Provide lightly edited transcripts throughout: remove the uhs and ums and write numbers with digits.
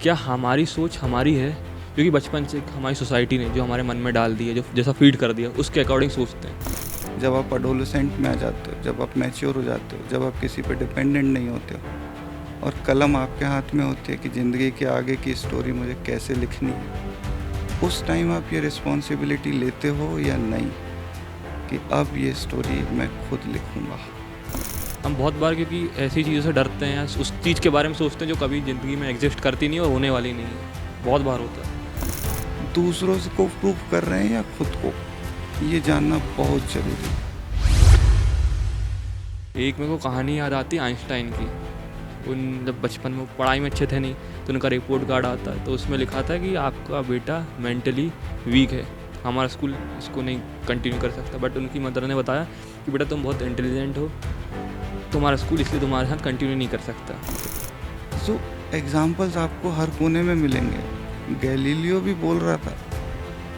क्या हमारी सोच हमारी है, क्योंकि बचपन से हमारी सोसाइटी ने जो हमारे मन में डाल दी है, जो जैसा फीड कर दिया उसके अकॉर्डिंग सोचते हैं। जब आप एडोलेसेंट में आ जाते हो, जब आप मैच्योर हो जाते हो, जब आप किसी पे डिपेंडेंट नहीं होते हो और कलम आपके हाथ में होती है कि ज़िंदगी के आगे की स्टोरी मुझे कैसे लिखनी है, उस टाइम आप ये रिस्पॉन्सिबिलिटी लेते हो या नहीं कि अब ये स्टोरी मैं खुद लिखूँगा। हम बहुत बार क्योंकि ऐसी चीज़ों से डरते हैं, उस चीज़ के बारे में सोचते हैं जो कभी ज़िंदगी में एग्जिस्ट करती नहीं और होने वाली नहीं है। बहुत बार होता है। दूसरों को प्रूव कर रहे हैं या खुद को, ये जानना बहुत ज़रूरी है। एक मेरे को कहानी याद आती है आइंस्टाइन की। उन जब बचपन में पढ़ाई में अच्छे थे नहीं, तो उनका रिपोर्ट कार्ड आता है, तो उसमें लिखा था कि आपका बेटा मेंटली वीक है, हमारा स्कूल इसको नहीं कंटिन्यू कर सकता। बट उनकी मदर ने बताया कि बेटा तुम बहुत इंटेलिजेंट हो, तुम्हारा स्कूल इसलिए तुम्हारे साथ कंटिन्यू नहीं कर सकता। सो एग्जाम्पल्स आपको हर कोने में मिलेंगे। गैलीलियो भी बोल रहा था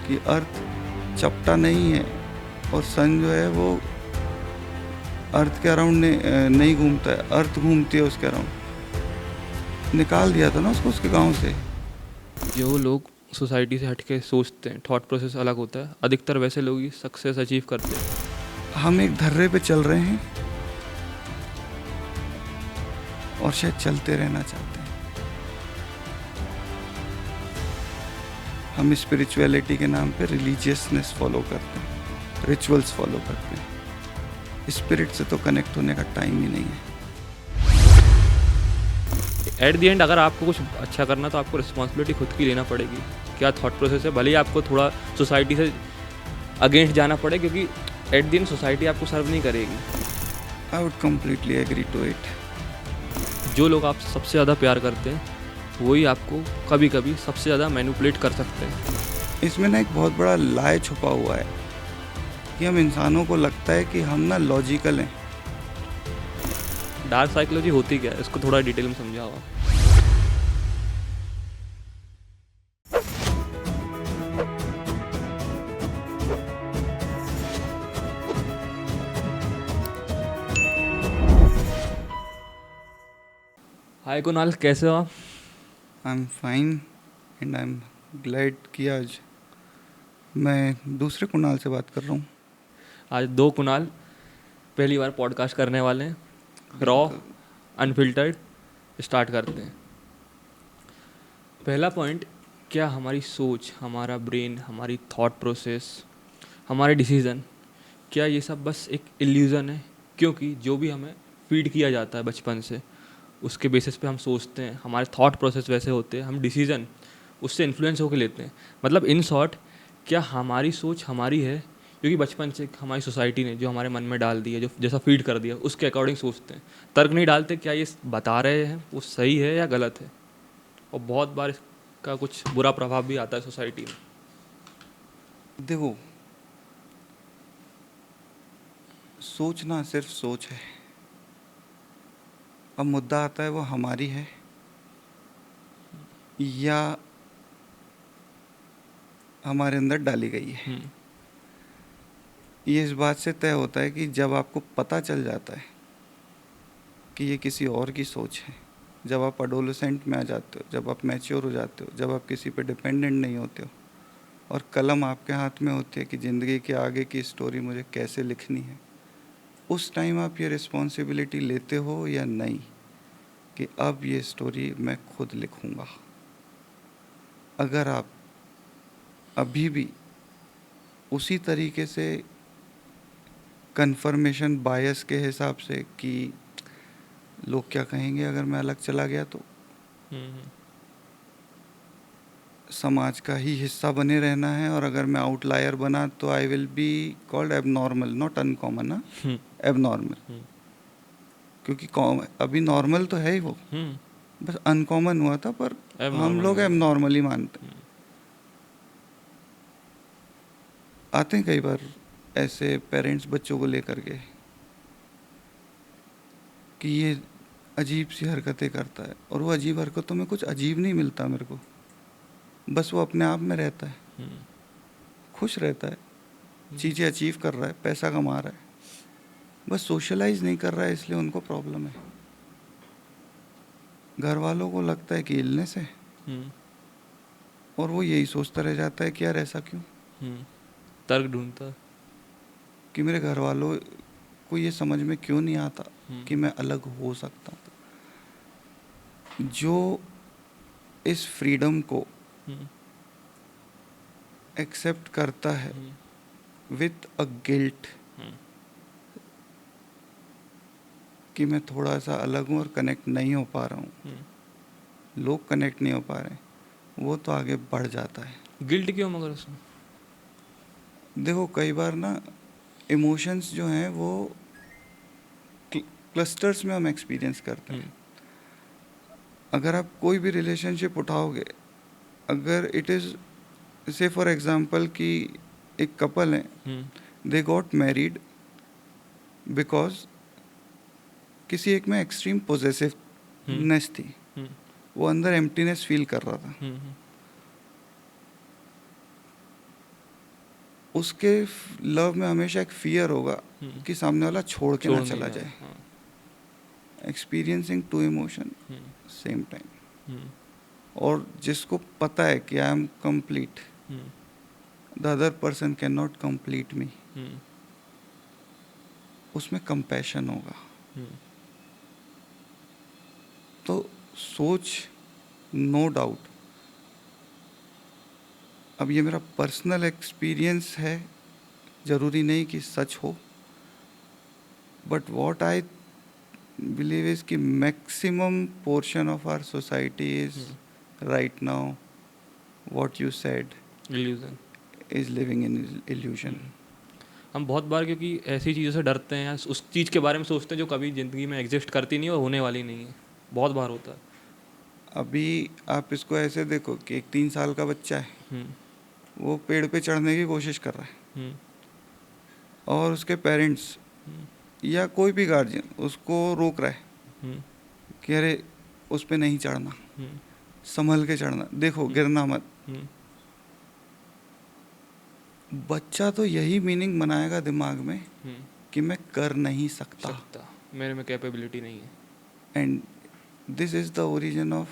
कि अर्थ चपटा नहीं है और सन जो है वो अर्थ के अराउंड नहीं घूमता है, अर्थ घूमती है उसके अराउंड। निकाल दिया था ना उसको उसके गांव से। जो लोग सोसाइटी से हट के सोचते हैं, थॉट प्रोसेस अलग होता है, अधिकतर वैसे लोग ही सक्सेस अचीव करते हैं। हम एक धर्रे पे चल रहे हैं और शायद चलते रहना चाहते हैं। हम स्पिरिचुअलिटी के नाम पे रिलीजियसनेस फॉलो करते हैं, रिचुअल्स फॉलो करते हैं। स्पिरिट से तो कनेक्ट होने का टाइम ही नहीं है। एट द एंड अगर आपको कुछ अच्छा करना तो आपको रिस्पॉन्सिबिलिटी खुद की लेना पड़ेगी। क्या थॉट प्रोसेस है, भले ही आपको थोड़ा सोसाइटी से अगेंस्ट जाना पड़े, क्योंकि एट द एंड सोसाइटी आपको सर्व नहीं करेगी। I would completely agree to it. जो लोग आपसे सबसे ज़्यादा प्यार करते हैं वही आपको कभी कभी सबसे ज़्यादा मैनिपुलेट कर सकते हैं। इसमें ना एक बहुत बड़ा लाय छुपा हुआ है कि हम इंसानों को लगता है कि हम ना लॉजिकल हैं। डार्क साइकोलॉजी होती क्या है, इसको थोड़ा डिटेल में समझाओ आप। हाय कुणाल, कैसे हो आप? I am fine and I am glad कि आज मैं दूसरे कुणाल से बात कर रहा हूँ। आज दो कुणाल पहली बार पॉडकास्ट करने वाले हैं, रॉ अनफिल्टर्ड। स्टार्ट करते हैं। पहला पॉइंट, क्या हमारी सोच, हमारा ब्रेन, हमारी थॉट प्रोसेस, हमारे डिसीज़न, क्या ये सब बस एक इल्यूज़न है? क्योंकि जो भी हमें फीड किया जाता है बचपन से, उसके बेसिस पे हम सोचते हैं, हमारे थॉट प्रोसेस वैसे होते हैं, हम डिसीज़न उससे इन्फ्लुएंस होकर लेते हैं। मतलब इन शॉर्ट, क्या हमारी सोच हमारी है, क्योंकि बचपन से हमारी सोसाइटी ने जो हमारे मन में डाल दी है, जो जैसा फीड कर दिया उसके अकॉर्डिंग सोचते हैं। तर्क नहीं डालते क्या ये बता रहे हैं वो सही है या गलत है। और बहुत बार इसका कुछ बुरा प्रभाव भी आता है सोसाइटी में। देखो, सोचना सिर्फ सोच है। अब मुद्दा आता है वो हमारी है या हमारे अंदर डाली गई है। ये इस बात से तय होता है कि जब आपको पता चल जाता है कि ये किसी और की सोच है, जब आप एडोलेसेंट में आ जाते हो, जब आप मैच्योर हो जाते हो, जब आप किसी पे डिपेंडेंट नहीं होते हो और कलम आपके हाथ में होती है कि ज़िंदगी के आगे की स्टोरी मुझे कैसे लिखनी है, उस टाइम आप ये रिस्पॉन्सिबिलिटी लेते हो या नहीं कि अब ये स्टोरी मैं खुद लिखूँगा। अगर आप अभी भी उसी तरीके से कन्फर्मेशन बायस के हिसाब से कि लोग क्या कहेंगे अगर मैं अलग चला गया, तो समाज का ही हिस्सा बने रहना है, और अगर मैं आउटलायर बना तो आई will be called abnormal, not uncommon ना, एबनॉर्मल। क्योंकि अभी नॉर्मल तो है ही वो, बस अनकॉमन हुआ था, पर हम लोग एबनॉर्मल ही मानते हैं। आते हैं कई बार ऐसे पेरेंट्स बच्चों को लेकर के कि ये अजीब सी हरकतें करता है, और वो अजीब हरकतों में कुछ अजीब नहीं मिलता मेरे को, बस वो अपने आप में रहता है, खुश रहता है, चीज़ें अचीव कर रहा है, पैसा कमा रहा है, बस सोशलाइज नहीं कर रहा है, इसलिए उनको प्रॉब्लम है। घर वालों को लगता है कि इलनेस है, और वो यही सोचता रह जाता है कि यार ऐसा क्यों, तर्क ढूंढता। कि मेरे घर वालों को ये समझ में क्यों नहीं आता कि मैं अलग हो सकता हूँ। जो इस फ्रीडम को एक्सेप्ट करता है विथ अ गिल्ट कि मैं थोड़ा सा अलग हूँ और कनेक्ट नहीं हो पा रहा हूँ, लोग कनेक्ट नहीं हो पा रहे हैं, वो तो आगे बढ़ जाता है। गिल्ट क्यों मगर उसमें? देखो कई बार ना इमोशंस जो हैं वो क्लस्टर्स में हम एक्सपीरियंस करते हैं। अगर आप कोई भी रिलेशनशिप उठाओगे, अगर इट इज़ से फॉर एग्जांपल कि एक कपल है, दे गॉट मैरिड बिकॉज किसी एक में एक्सट्रीम पोजेसिवनेस थी, वो अंदर एम्प्टीनेस फील कर रहा था, उसके लव में हमेशा एक फियर होगा कि सामने वाला छोड़ के ना चला जाए। Experiencing two emotion same time. और जिसको पता है कि I am complete, the other person can not complete me, उसमें कंपैशन होगा। तो सोच, नो डाउट, अब ये मेरा पर्सनल एक्सपीरियंस है, ज़रूरी नहीं कि सच हो, but what I believe is कि maximum portion of our society is right now what you said illusion, is living in illusion. हम बहुत बार क्योंकि ऐसी चीज़ों से डरते हैं, उस चीज़ के बारे में सोचते हैं जो कभी ज़िंदगी में एग्जिस्ट करती नहीं और होने वाली नहीं है। बहुत बार होता है। अभी आप इसको ऐसे देखो कि एक 3 साल का बच्चा है, वो पेड़ पे चढ़ने की कोशिश कर रहा है, और उसके पेरेंट्स या कोई भी गार्जियन उसको रोक रहा है कि अरे उस पे नहीं चढ़ना, संभल के चढ़ना, देखो गिरना मत। बच्चा तो यही मीनिंग बनाएगा दिमाग में कि मैं कर नहीं सकता, मेरे में कैपेबिलिटी नहीं है। And this is the origin of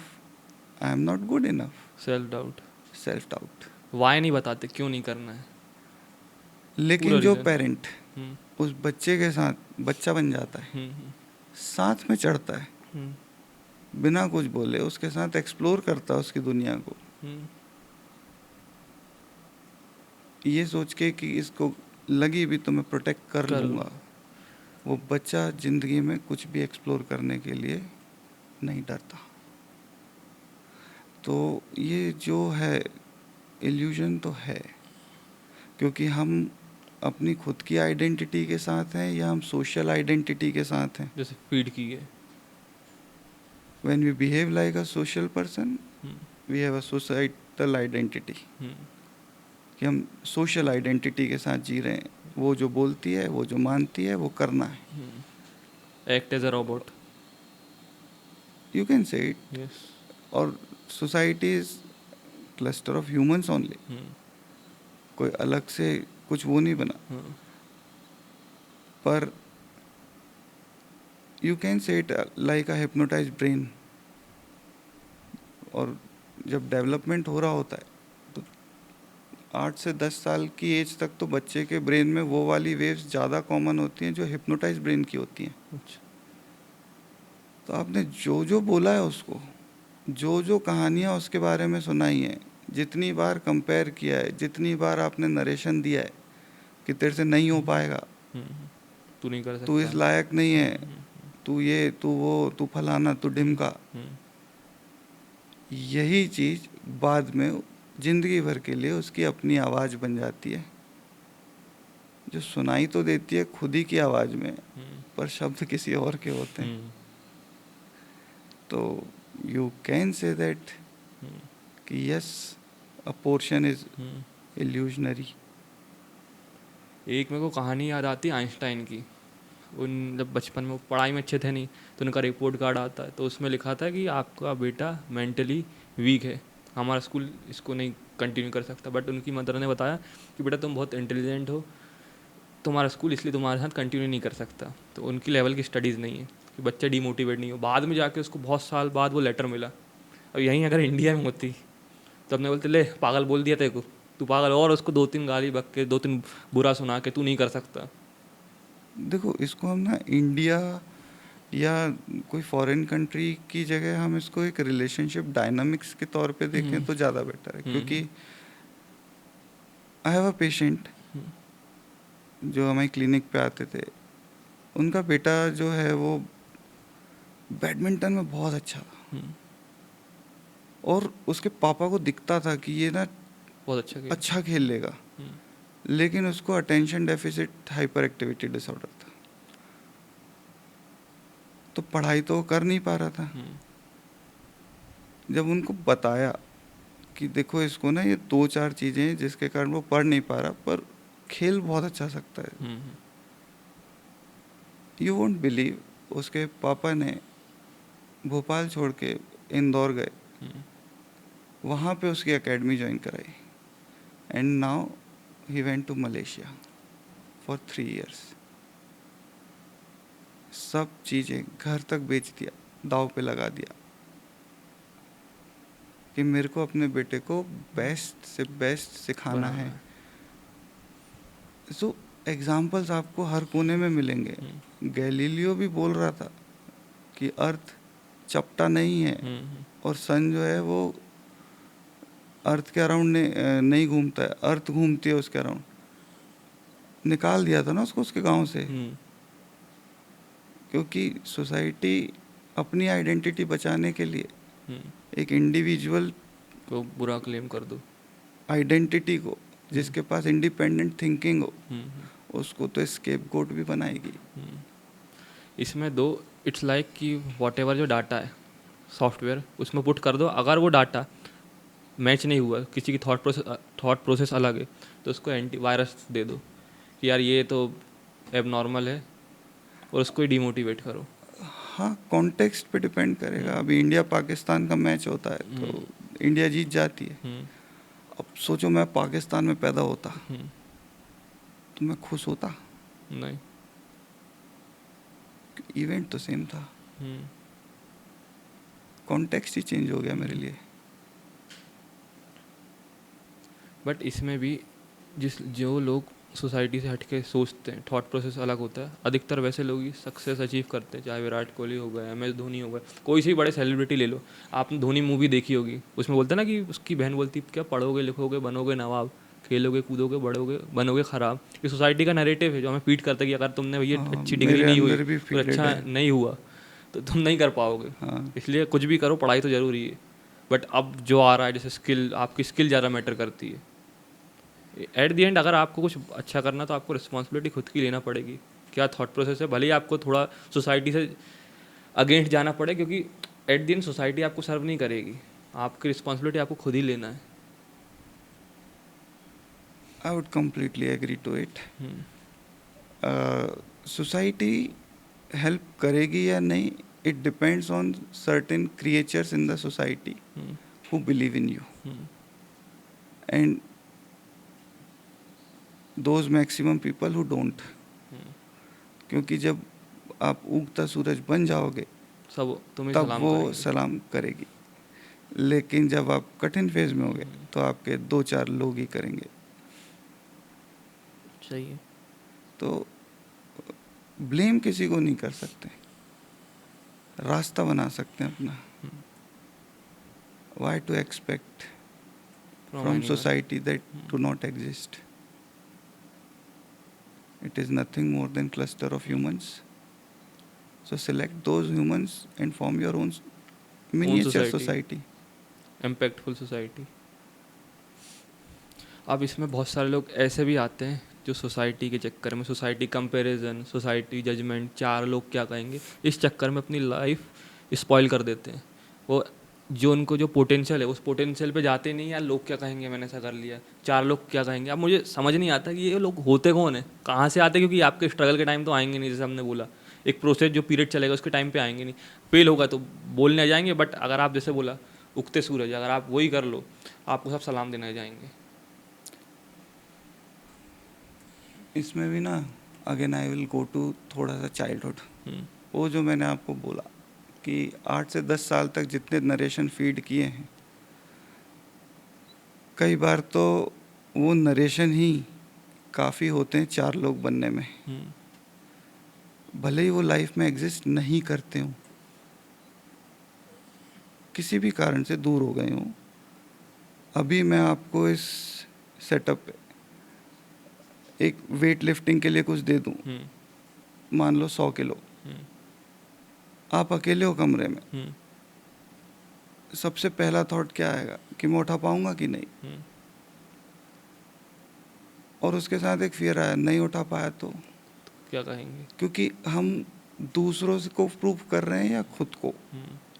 I am not good enough, self doubt. Self doubt. Why नहीं बताते क्यों नहीं करना है। लेकिन जो पेरेंट उस बच्चे के साथ बच्चा बन जाता है, साथ में चढ़ता है, बिना कुछ बोले उसके साथ एक्सप्लोर करता है उसकी दुनिया को, ये सोच के कि इसको लगी भी तो मैं प्रोटेक्ट कर लूँगा, वो बच्चा ज़िंदगी में कुछ भी एक्सप्लोर करने के लिए नहीं डरता। तो ये जो है इल्यूजन तो है, क्योंकि हम अपनी खुद की आइडेंटिटी के साथ हैं या हम सोशल आइडेंटिटी के साथ हैं। जैसे फीड की है, when we behave like a social person we have a societal identity, कि हम सोशल आइडेंटिटी के साथ जी रहे हैं, वो जो बोलती है, वो जो मानती है, वो करना है। Act as a robot, you can say it. Yes. और society is cluster of humans only, कोई अलग से कुछ वो नहीं बना, पर you can say it like a hypnotize brain. और जब डेवलपमेंट हो रहा होता है तो 8 से 10 साल की एज तक तो बच्चे के ब्रेन में वो वाली वेव्स ज़्यादा कॉमन होती हैं जो हिप्नोटाइज ब्रेन की होती हैं। अच्छा। तो आपने जो जो बोला है उसको, जो जो कहानियाँ उसके बारे में सुनाई हैं, जितनी बार कंपेयर किया है, जितनी बार आपने नरेशन दिया है कि तेरे से नहीं हो पाएगा, तू नहीं कर सकता, तू इस लायक नहीं है, तू ये, तू वो, तू फलाना, तू ढिमका, यही चीज़ बाद में ज़िंदगी भर के लिए उसकी अपनी आवाज़ बन जाती है, जो सुनाई तो देती है खुद ही की आवाज़ में, पर शब्द किसी और के होते हैं। तो यू कैन से दैट कि yes a portion is illusionary. एक मेरे को कहानी याद आती है आइंस्टाइन की। उन जब बचपन में वो पढ़ाई में अच्छे थे नहीं, तो उनका रिपोर्ट कार्ड आता है, तो उसमें लिखा था कि आपका बेटा मेंटली वीक है, हमारा स्कूल इसको नहीं कंटिन्यू कर सकता। बट उनकी मदर ने बताया कि बेटा तुम बहुत इंटेलिजेंट हो, तुम्हारा स्कूल इसलिए तुम्हारे साथ कंटिन्यू नहीं कर सकता। तो उनकी लेवल की स्टडीज़ नहीं है कि बच्चा डीमोटिवेट नहीं हो। बाद में जाके उसको बहुत साल बाद वो लेटर मिला, अब यहीं अगर इंडिया में होती तो अपने बोलते ले पागल बोल दिया तेरे को, तू पागल, और उसको 2-3 गाली बक के 2-3 बुरा सुना के तू नहीं कर सकता। देखो इसको हम ना इंडिया या कोई फॉरेन कंट्री की जगह हम इसको एक रिलेशनशिप डायनामिक्स के तौर पे देखें तो ज़्यादा बेटर है, क्योंकि आई हैव अ पेशेंट जो हमारी क्लिनिक पे आते थे, उनका बेटा जो है वो बैडमिंटन में बहुत अच्छा था और उसके पापा को दिखता था कि ये ना बहुत अच्छा खेल लेगा, लेकिन उसको attention deficit hyper activity disorder था, तो पढ़ाई तो वो कर नहीं पा रहा था। जब उनको बताया कि देखो इसको ना ये 2-4 चीज़ें हैं जिसके कारण वो पढ़ नहीं पा रहा, पर खेल बहुत अच्छा सकता है, यू वोंट बिलीव, उसके पापा ने भोपाल छोड़ के इंदौर गए, वहाँ पे उसकी एकेडमी ज्वाइन कराई, and now he went to Malaysia for 3 years। सब चीज़ें घर तक बेच दिया, दाव पे लगा दिया कि मेरे को अपने बेटे को बेस्ट से बेस्ट सिखाना है। सो एग्जाम्पल्स आपको हर कोने में मिलेंगे। गैलीलियो भी बोल रहा था कि अर्थ चपटा नहीं है और सन जो है वो अर्थ के अराउंड नहीं घूमता है, अर्थ घूमती है उसके अराउंड। निकाल दिया था ना उसको उसके गांव से, क्योंकि सोसाइटी अपनी आइडेंटिटी बचाने के लिए एक इंडिविजुअल को बुरा क्लेम कर दो, आइडेंटिटी को, जिसके पास इंडिपेंडेंट थिंकिंग हो, उसको तो स्केप गोट भी बनाएगी। इसमें दो, इट्स लाइक कि वॉट एवर जो डाटा है सॉफ्टवेयर उसमें पुट कर दो, अगर वो डाटा मैच नहीं हुआ, किसी की थॉट प्रोसेस अलग है, तो उसको एंटीवायरस दे दो कि यार ये तो एबनॉर्मल है, और उसको ही डिमोटिवेट करो। हाँ, कॉन्टेक्स्ट पे डिपेंड करेगा। अभी इंडिया पाकिस्तान का मैच होता है तो इंडिया जीत जाती है। अब सोचो मैं पाकिस्तान में पैदा होता तो मैं खुश होता? नहीं, इवेंट तो सेम था, कॉन्टेक्स्ट ही चेंज हो गया मेरे लिए। बट इसमें भी जो लोग सोसाइटी से हटके सोचते हैं, थॉट प्रोसेस अलग होता है, अधिकतर वैसे लोग ही सक्सेस अचीव करते हैं, चाहे विराट कोहली हो गए, MS धोनी हो गए, कोई सी बड़े सेलिब्रिटी ले लो। आपने धोनी मूवी देखी होगी, उसमें बोलते हैं ना कि उसकी बहन बोलती क्या, पढ़ोगे लिखोगे बनोगे नवाब, खेलोगे कूदोगे बढ़ोगे बनोगे ख़राब। ये सोसाइटी का नैरेटिव है जो हमें फीड करता है कि अगर तुमने भैया अच्छी डिग्री नहीं हुई और अच्छा नहीं हुआ तो तुम नहीं कर पाओगे। इसलिए कुछ भी करो, पढ़ाई तो ज़रूरी है। बट अब जो आ रहा है जैसे स्किल, आपकी स्किल ज़्यादा मैटर करती है। एट द एंड अगर आपको कुछ अच्छा करना तो आपको रिस्पॉन्सिबिलिटी खुद की लेना पड़ेगी। क्या थॉट प्रोसेस है, भले ही आपको थोड़ा सोसाइटी से अगेंस्ट जाना पड़े, क्योंकि एट द एंड सोसाइटी आपको सर्व नहीं करेगी, आपकी रिस्पॉन्सिबिलिटी आपको खुद ही लेना है। I would completely agree to it. Society help करेगी या नहीं, it depends on certain creatures in the society who believe in you and those maximum people who don't. क्योंकि जब आप उगता सूरज बन जाओगे सब तुम्हें तब सलाम वो करेंगे। सलाम करेगी, लेकिन जब आप कठिन फेज में होगे तो आपके 2-4 लोग ही करेंगे। सही है। तो ब्लेम किसी को नहीं कर सकते, रास्ता बना सकते हैं अपना। Why to expect from society that do not exist? It is nothing more than cluster of humans. So select those humans and form your own miniature society. Impactful society. अब इसमें बहुत सारे लोग ऐसे भी आते हैं जो सोसाइटी के चक्कर में, सोसाइटी कंपैरिजन, सोसाइटी जजमेंट, 4 लोग क्या कहेंगे, इस चक्कर में अपनी लाइफ स्पॉइल कर देते हैं। वो जो उनको जो पोटेंशियल है उस पोटेंशियल पे जाते नहीं, यार लोग क्या कहेंगे मैंने ऐसा कर लिया, 4 लोग क्या कहेंगे। अब मुझे समझ नहीं आता कि ये लोग होते कौन है, कहाँ से आते हैं, क्योंकि आपके स्ट्रगल के टाइम तो आएंगे नहीं। जैसे हमने बोला एक प्रोसेस जो पीरियड चलेगा उसके टाइम पे आएंगे नहीं, फेल होगा तो बोलने आ जाएंगे। बट अगर आप जैसे बोला उगते सूरज, अगर आप वही कर लो आपको सब सलाम देने जाएंगे। इसमें भी ना again I will go to थोड़ा सा चाइल्डहुड। वो जो मैंने आपको बोला कि 8 से 10 साल तक जितने नरेशन फीड किए हैं, कई बार तो वो नरेशन ही काफ़ी होते हैं 4 लोग बनने में, भले ही वो लाइफ में एग्जिस्ट नहीं करते हों, किसी भी कारण से दूर हो गए हों। अभी मैं आपको इस सेटअप पे एक वेट लिफ्टिंग के लिए कुछ दे दूं, मान लो 100 किलो, आप अकेले हो कमरे में, सबसे पहला थॉट क्या आएगा कि मैं उठा पाऊंगा कि नहीं, और उसके साथ एक फियर आया नहीं उठा पाया तो क्या कहेंगे? क्योंकि हम दूसरों से को प्रूव कर रहे हैं या खुद को,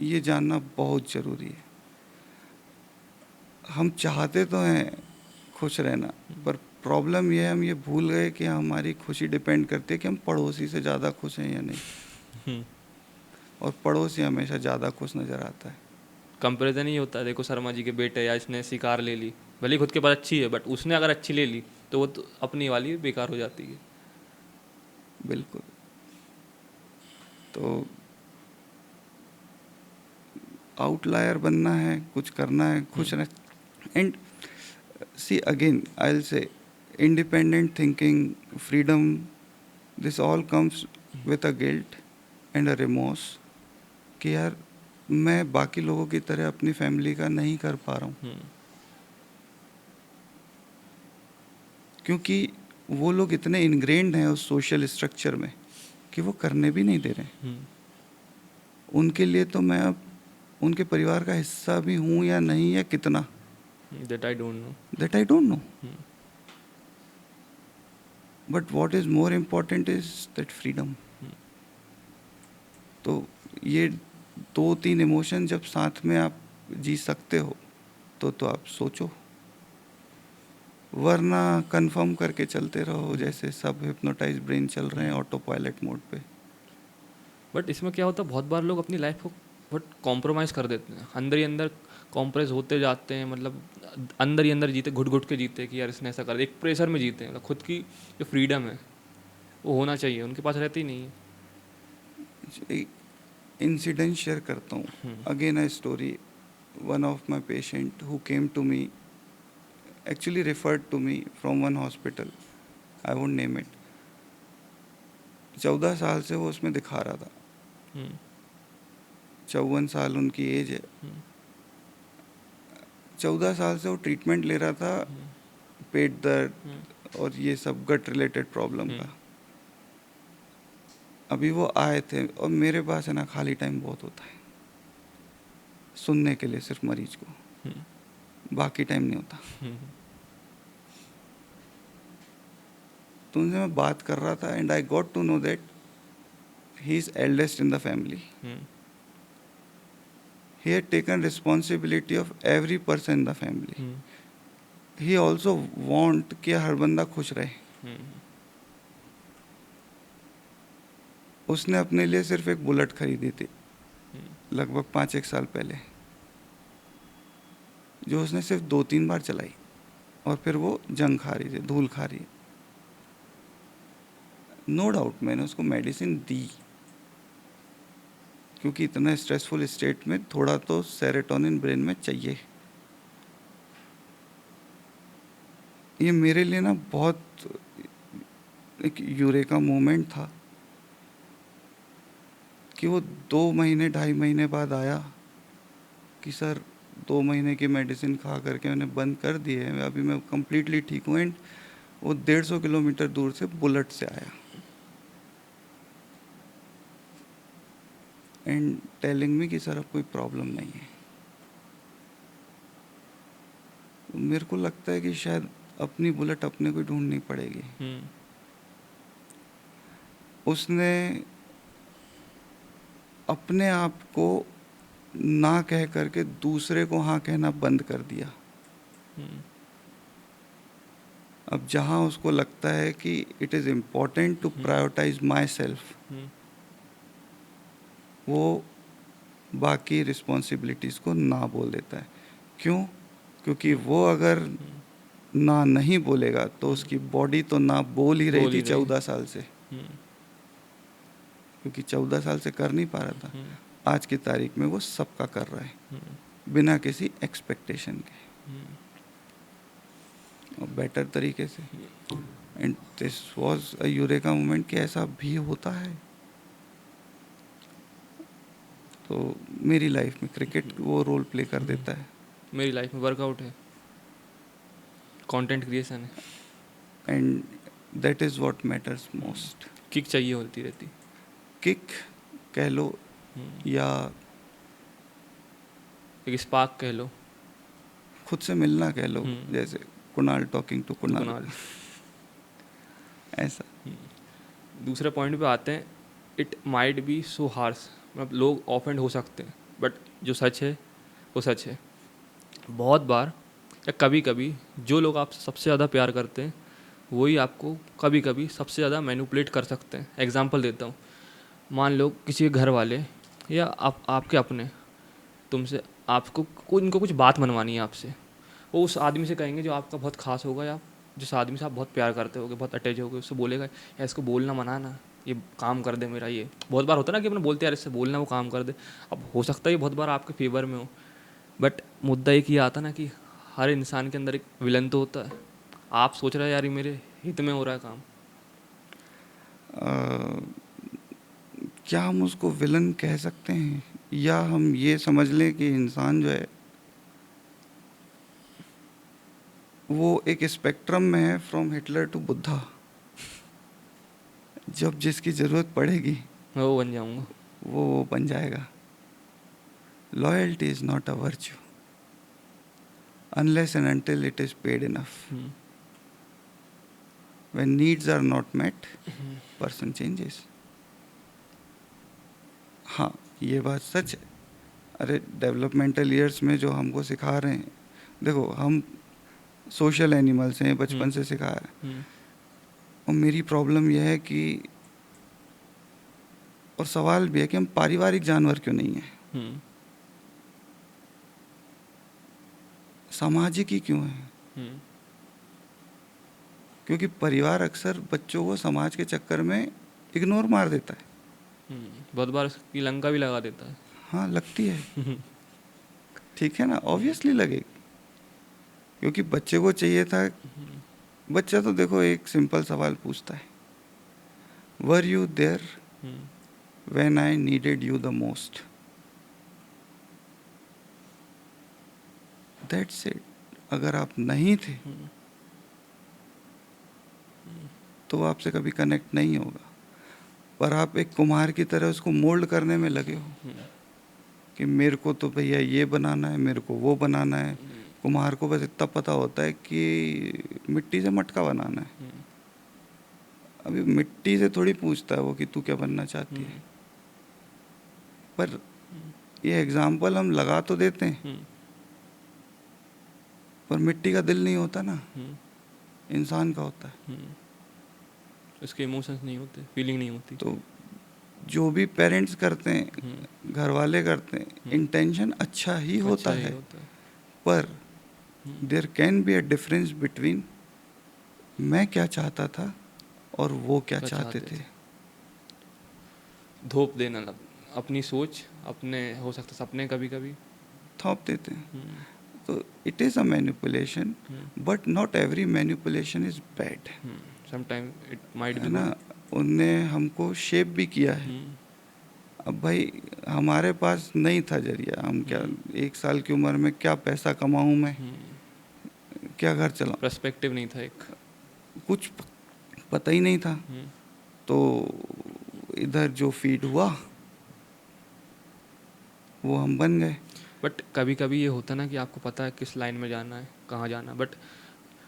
ये जानना बहुत ज़रूरी है। हम चाहते तो हैं खुश रहना, पर प्रॉब्लम ये है हम ये भूल गए कि हमारी खुशी डिपेंड करती है कि हम पड़ोसी से ज़्यादा खुश हैं या नहीं, और पड़ोसी हमेशा ज़्यादा खुश नज़र आता है। कंपेरिजन ही होता है। देखो शर्मा जी के बेटे, या इसने ऐसी कार ले ली, भले ही खुद के पास अच्छी है, बट उसने अगर अच्छी ले ली तो वो तो अपनी वाली बेकार हो जाती है। बिल्कुल। तो आउटलायर बनना है, कुछ करना है, खुश रह। And see again I will say independent thinking, freedom, this all comes with a guilt and a remorse कि यार मैं बाकी लोगों की तरह अपनी फैमिली का नहीं कर पा रहा हूँ, क्योंकि वो लोग इतने इनग्रेन्ड हैं उस सोशल स्ट्रक्चर में कि वो करने भी नहीं दे रहे हैं। उनके लिए तो मैं अब उनके परिवार का हिस्सा भी हूँ या नहीं, या कितना, that I don't know. That I don't know. But what is more important is that freedom. तो ये 2-3 इमोशन जब साथ में आप जी सकते हो तो आप सोचो, वरना कंफर्म करके चलते रहो जैसे सब हिप्नोटाइज ब्रेन चल रहे हैं ऑटो पायलट मोड पे। बट इसमें क्या होता है, बहुत बार लोग अपनी लाइफ को बहुत कॉम्प्रोमाइज़ कर देते हैं, अंदर ही अंदर कॉम्प्रेस होते जाते हैं, मतलब अंदर ही अंदर जीते, घुट घुट के जीते कि यार इसने ऐसा कर दिया, एक प्रेशर में जीते हैं। मतलब खुद की जो फ्रीडम है वो होना चाहिए, उनके पास रहती ही नहीं है। इंसिडेंट शेयर करता हूँ, again a story. One of my patient who came to me, actually referred to me from one hospital, I won't name it. 14 साल से वो उसमें दिखा रहा था, 54 साल उनकी एज है, 14 साल से वो ट्रीटमेंट ले रहा था पेट दर्द और ये सब गट रिलेटेड प्रॉब्लम का। अभी वो आए थे, और मेरे पास है ना खाली टाइम बहुत होता है सुनने के लिए, सिर्फ मरीज को, बाकी टाइम नहीं होता। तो उनसे मैं बात कर रहा था and I got to know that he is eldest in the family. He had taken responsibility of every person in the family. He also want कि हर बंदा खुश रहे। उसने अपने लिए सिर्फ एक बुलेट खरीदी थी लगभग 5-1 साल पहले, जो उसने सिर्फ 2-3 बार चलाई, और फिर वो जंग खा रही थी, धूल खा रही है। नो डाउट मैंने उसको मेडिसिन दी, क्योंकि इतना स्ट्रेसफुल स्टेट में थोड़ा तो सेरोटोनिन ब्रेन में चाहिए। ये मेरे लिए ना बहुत एक यूरेका मोमेंट था कि वो 2 महीने 2.5 महीने बाद आया कि सर 2 महीने की मेडिसिन खा करके मैंने बंद कर दी है, अभी मैं कम्प्लीटली ठीक हूँ। एंड वो 150 किलोमीटर दूर से बुलेट से आया एंड टेलिंग मी कि सर अब कोई प्रॉब्लम नहीं है। मेरे को लगता है कि शायद अपनी बुलेट अपने को ढूंढनी पड़ेगी। उसने अपने आप को ना कह करके दूसरे को हाँ कहना बंद कर दिया। अब जहाँ उसको लगता है कि it is important to prioritize myself, वो बाकी रिस्पॉन्सिबिलिटीज़ को ना बोल देता है। क्यों? क्योंकि वो अगर ना नहीं बोलेगा तो उसकी बॉडी तो ना बोल ही रही थी 14 साल से, क्योंकि 14 साल से कर नहीं पा रहा था। आज की तारीख में वो सबका कर रहा है बिना किसी एक्सपेक्टेशन के और बेटर तरीके से। And this was a eureka moment कि ऐसा भी होता है। तो मेरी लाइफ में क्रिकेट वो रोल प्ले कर देता है। मेरी लाइफ में वर्कआउट है, कंटेंट क्रिएशन है, and that is what matters most. Kick चाहिए होती रहती। किक कह लो या एक स्पार्क कह लो। खुद से मिलना कह लो, जैसे कुणाल टॉकिंग टू कुणाल, कुणाल। ऐसा। दूसरे पॉइंट पे आते हैं, it might be so harsh, मतलब लोग ऑफेंड हो सकते हैं, बट जो सच है वो सच है। बहुत बार या कभी कभी जो लोग आपसे सबसे ज़्यादा प्यार करते हैं वही आपको कभी कभी सबसे ज़्यादा मैनिपुलेट कर सकते हैं। एग्जांपल देता हूँ, मान लो किसी के घर वाले या आपके अपने तुमसे आपको उनको कुछ बात मनवानी है आपसे, वो उस आदमी से कहेंगे जो आपका बहुत खास होगा या जिस आदमी से आप बहुत प्यार करते होगे, बहुत अटैच होगे, उससे बोलेगा यार इसको बोलना मना ना, ये काम कर दे मेरा। ये बहुत बार होता है ना कि अपने बोलते हैं यार इससे बोलना वो काम कर दे। अब हो सकता है ये बहुत बार आपके फेवर में हो, बट मुद्दा एक ये आता ना कि हर इंसान के अंदर एक विलन तो होता है। आप सोच रहे हैं यार ये मेरे हित में हो रहा है काम। क्या हम उसको विलन कह सकते हैं, या हम ये समझ लें कि इंसान जो है वो एक स्पेक्ट्रम में है, फ्रॉम हिटलर टू बुद्धा। जब जिसकी ज़रूरत पड़ेगी मैं वो बन जाऊँगा। वो बन जाएगा। Loyalty is not a virtue unless and until it is paid enough. When needs are not met, person changes. हाँ, ये बात सच है। अरे डेवलपमेंटल ईयर्स में जो हमको सिखा रहे हैं, देखो हम सोशल एनिमल्स हैं, बचपन से सिखाया है। और मेरी प्रॉब्लम यह है कि, और सवाल भी है कि हम पारिवारिक जानवर क्यों नहीं हैं, सामाजिक ही क्यों हैं? क्योंकि परिवार अक्सर बच्चों को समाज के चक्कर में इग्नोर मार देता है। बहुत बार इसकी लंका भी लगा देता है। हाँ, लगती है। ठीक है ना, ऑब्वियसली लगेगी, क्योंकि बच्चे को चाहिए था। बच्चा तो देखो एक सिंपल सवाल पूछता है, were you there when I needed you the most? That's it. अगर आप नहीं थे तो वो आपसे कभी कनेक्ट नहीं होगा। पर आप एक कुम्हार की तरह उसको मोल्ड करने में लगे हो कि मेरे को तो भैया ये बनाना है, मेरे को वो बनाना है। कुम्हार को बस इतना पता होता है कि मिट्टी से मटका बनाना है। अभी मिट्टी से थोड़ी पूछता है वो कि तू क्या बनना चाहती है। पर ये एग्जाम्पल हम लगा तो देते हैं, पर मिट्टी का दिल नहीं होता ना, इंसान का होता है। उसके इमोशंस नहीं होते, फीलिंग नहीं होती। तो जो भी पेरेंट्स करते हैं, घर वाले करते हैं, इंटेंशन अच्छा ही होता है। पर there can be a difference between मैं क्या चाहता था और वो क्या चाहते थे। धोप देना, अपनी सोच, अपने हो सकता सपने कभी कभी थोप देते हैं। तो it is a manipulation, but not every manipulation is bad. Sometime it might be ना, उनने हमको शेप भी किया है। अब भाई हमारे पास नहीं था जरिया, हम क्या 1 साल की उम्र में क्या पैसा कमाऊं मैं, क्या घर चलाऊं, पर्सपेक्टिव नहीं था, एक कुछ पता ही नहीं था। तो इधर जो फीड हुआ वो हम बन गए। बट कभी कभी ये होता ना कि आपको पता है किस लाइन में जाना है, कहाँ जाना है, बट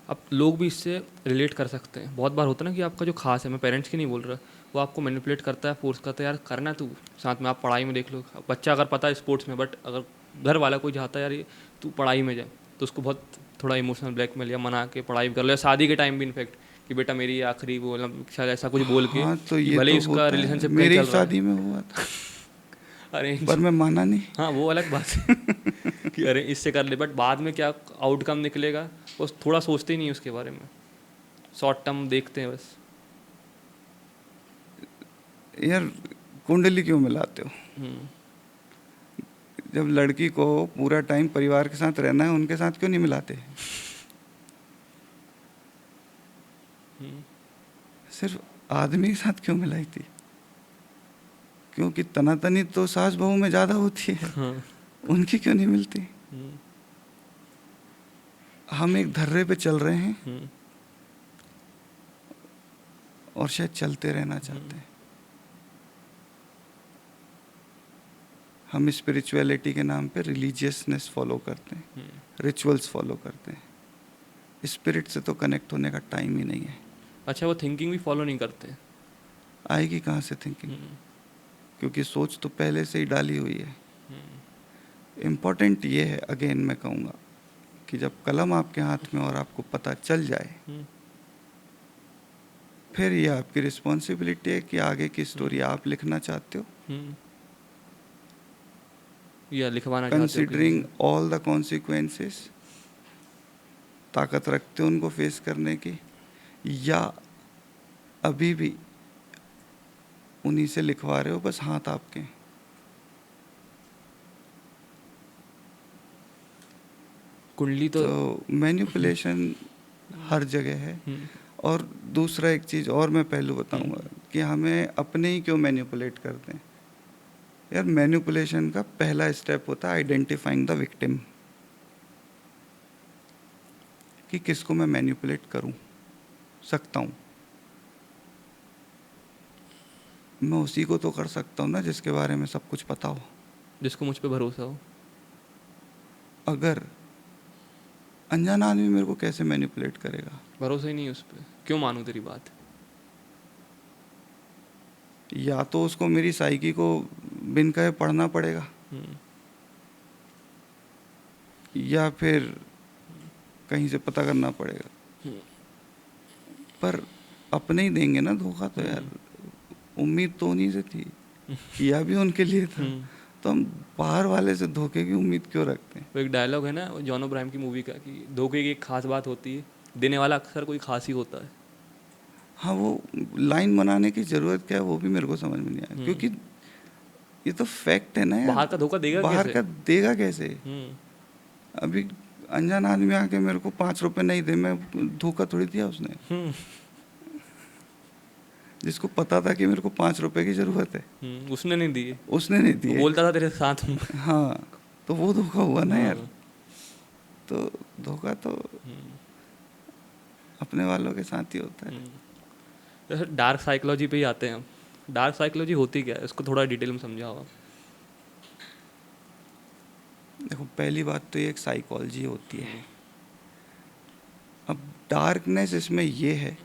अब लोग भी इससे रिलेट कर सकते हैं। बहुत बार होता है ना कि आपका जो खास है, मैं पेरेंट्स की नहीं बोल रहा, वो आपको मैनिपुलेट करता है, फोर्स करता है यार करना तू, साथ में आप पढ़ाई में देख लो। बच्चा अगर पता है स्पोर्ट्स में, बट अगर घर वाला कोई चाहता है यार ये तू पढ़ाई में जाए, तो उसको बहुत थोड़ा इमोशनल ब्लैकमेल या मना के पढ़ाई कर लो, या शादी के टाइम भी इनफैक्ट कि बेटा मेरी आखिरी वो शायद ऐसा कुछ बोल के हाँ, तो कि ये भले ही तो उसका होता है, रिलेशनशिप कहीं मेरी चल रहा है। शादी में हुआ था। अरेंज, पर मैं माना नहीं। हाँ वो अलग बात है कि अरे इससे कर ले, बट बाद में क्या आउटकम निकलेगा वो थोड़ा सोचते ही नहीं उसके बारे में, शॉर्ट टर्म देखते हैं बस। यार कुंडली क्यों मिलाते हो? जब लड़की को पूरा टाइम परिवार के साथ रहना है, उनके साथ क्यों नहीं मिलाते? सिर्फ आदमी के साथ क्यों मिलाई थी? क्योंकि तनातनी तो सास बहू में ज़्यादा होती है, हाँ। उनकी क्यों नहीं मिलती? हम एक धर्रे पे चल रहे हैं और शायद चलते रहना चाहते हैं। हम स्पिरिचुअलिटी के नाम पे रिलीजियसनेस फॉलो करते हैं, रिचुअल्स फॉलो करते हैं। स्पिरिट से तो कनेक्ट होने का टाइम ही नहीं है। अच्छा, वो थिंकिंग भी फॉलो नहीं करते? आएगी कहाँ से थिंकिंग? क्योंकि सोच तो पहले से ही डाली हुई है। इम्पोर्टेंट ये है, अगेन मैं कहूँगा कि जब कलम आपके हाथ में और आपको पता चल जाए, फिर ये आपकी रिस्पॉन्सिबिलिटी है कि आगे की स्टोरी आप लिखना चाहते हो, या लिखवाना चाहते हो कंसिडरिंग ऑल द कॉन्सिक्वेंसेस, ताकत रखते हो उनको फेस करने की, या अभी भी उन्हीं से लिखवा रहे हो, बस हाथ आपके। कुंडली तो मैनिपुलेशन हर जगह है। और दूसरा एक चीज़ और मैं पहलू बताऊंगा कि हमें अपने ही क्यों मैनिपुलेट करते हैं। यार, मैनिपुलेशन का पहला स्टेप होता है आइडेंटिफाइंग द विक्टिम, कि किसको मैं मैनिपुलेट करूं सकता हूं। मैं उसी को तो कर सकता हूं ना जिसके बारे में सब कुछ पता हो, जिसको मुझ पे भरोसा हो। अगर अनजाना आदमी मेरे को कैसे मैनिपुलेट करेगा? भरोसा ही नहीं उस पर, क्यों मानूं तेरी बात? या तो उसको मेरी साइकी को बिन कहे पढ़ना पड़ेगा, या फिर कहीं से पता करना पड़ेगा। पर अपने ही देंगे ना धोखा तो यार। उम्मीद तो उन्हीं से थी, किया भी उनके लिए था, तो हम बाहर वाले से धोखे की उम्मीद क्यों रखते हैं? वो एक डायलॉग है ना जॉन अब्राहम की मूवी का, कि धोखे की एक खास बात होती है, देने वाला अक्सर कोई खास ही होता है। हाँ, वो लाइन बनाने की जरूरत क्या है, वो भी मेरे को समझ में नहीं आया। क्योंकि ये तो फैक्ट है ना यार। बाहर का धोखा देगा बाहर कैसे? का देगा कैसे? अभी अनजान आदमी आके मेरे को 5 रुपए नहीं दे, मैं धोखा थोड़ी दिया उसने। जिसको पता था कि मेरे को 5 रुपए की जरूरत है, उसने नहीं दिए। उसने नहीं दिए। बोलता था तेरे साथ हूँ। हाँ, तो वो धोखा हुआ ना यार। तो धोखा तो अपने वालों के साथ ही होता है। जैसे डार्क साइकोलॉजी पे ही आते हैं हम। डार्क साइकोलॉजी होती क्या है, इसको थोड़ा डिटेल में समझाओ आप। देखो, पहली बात तो ये एक साइकोलॉजी होती है। अब डार्कनेस इसमें ये है,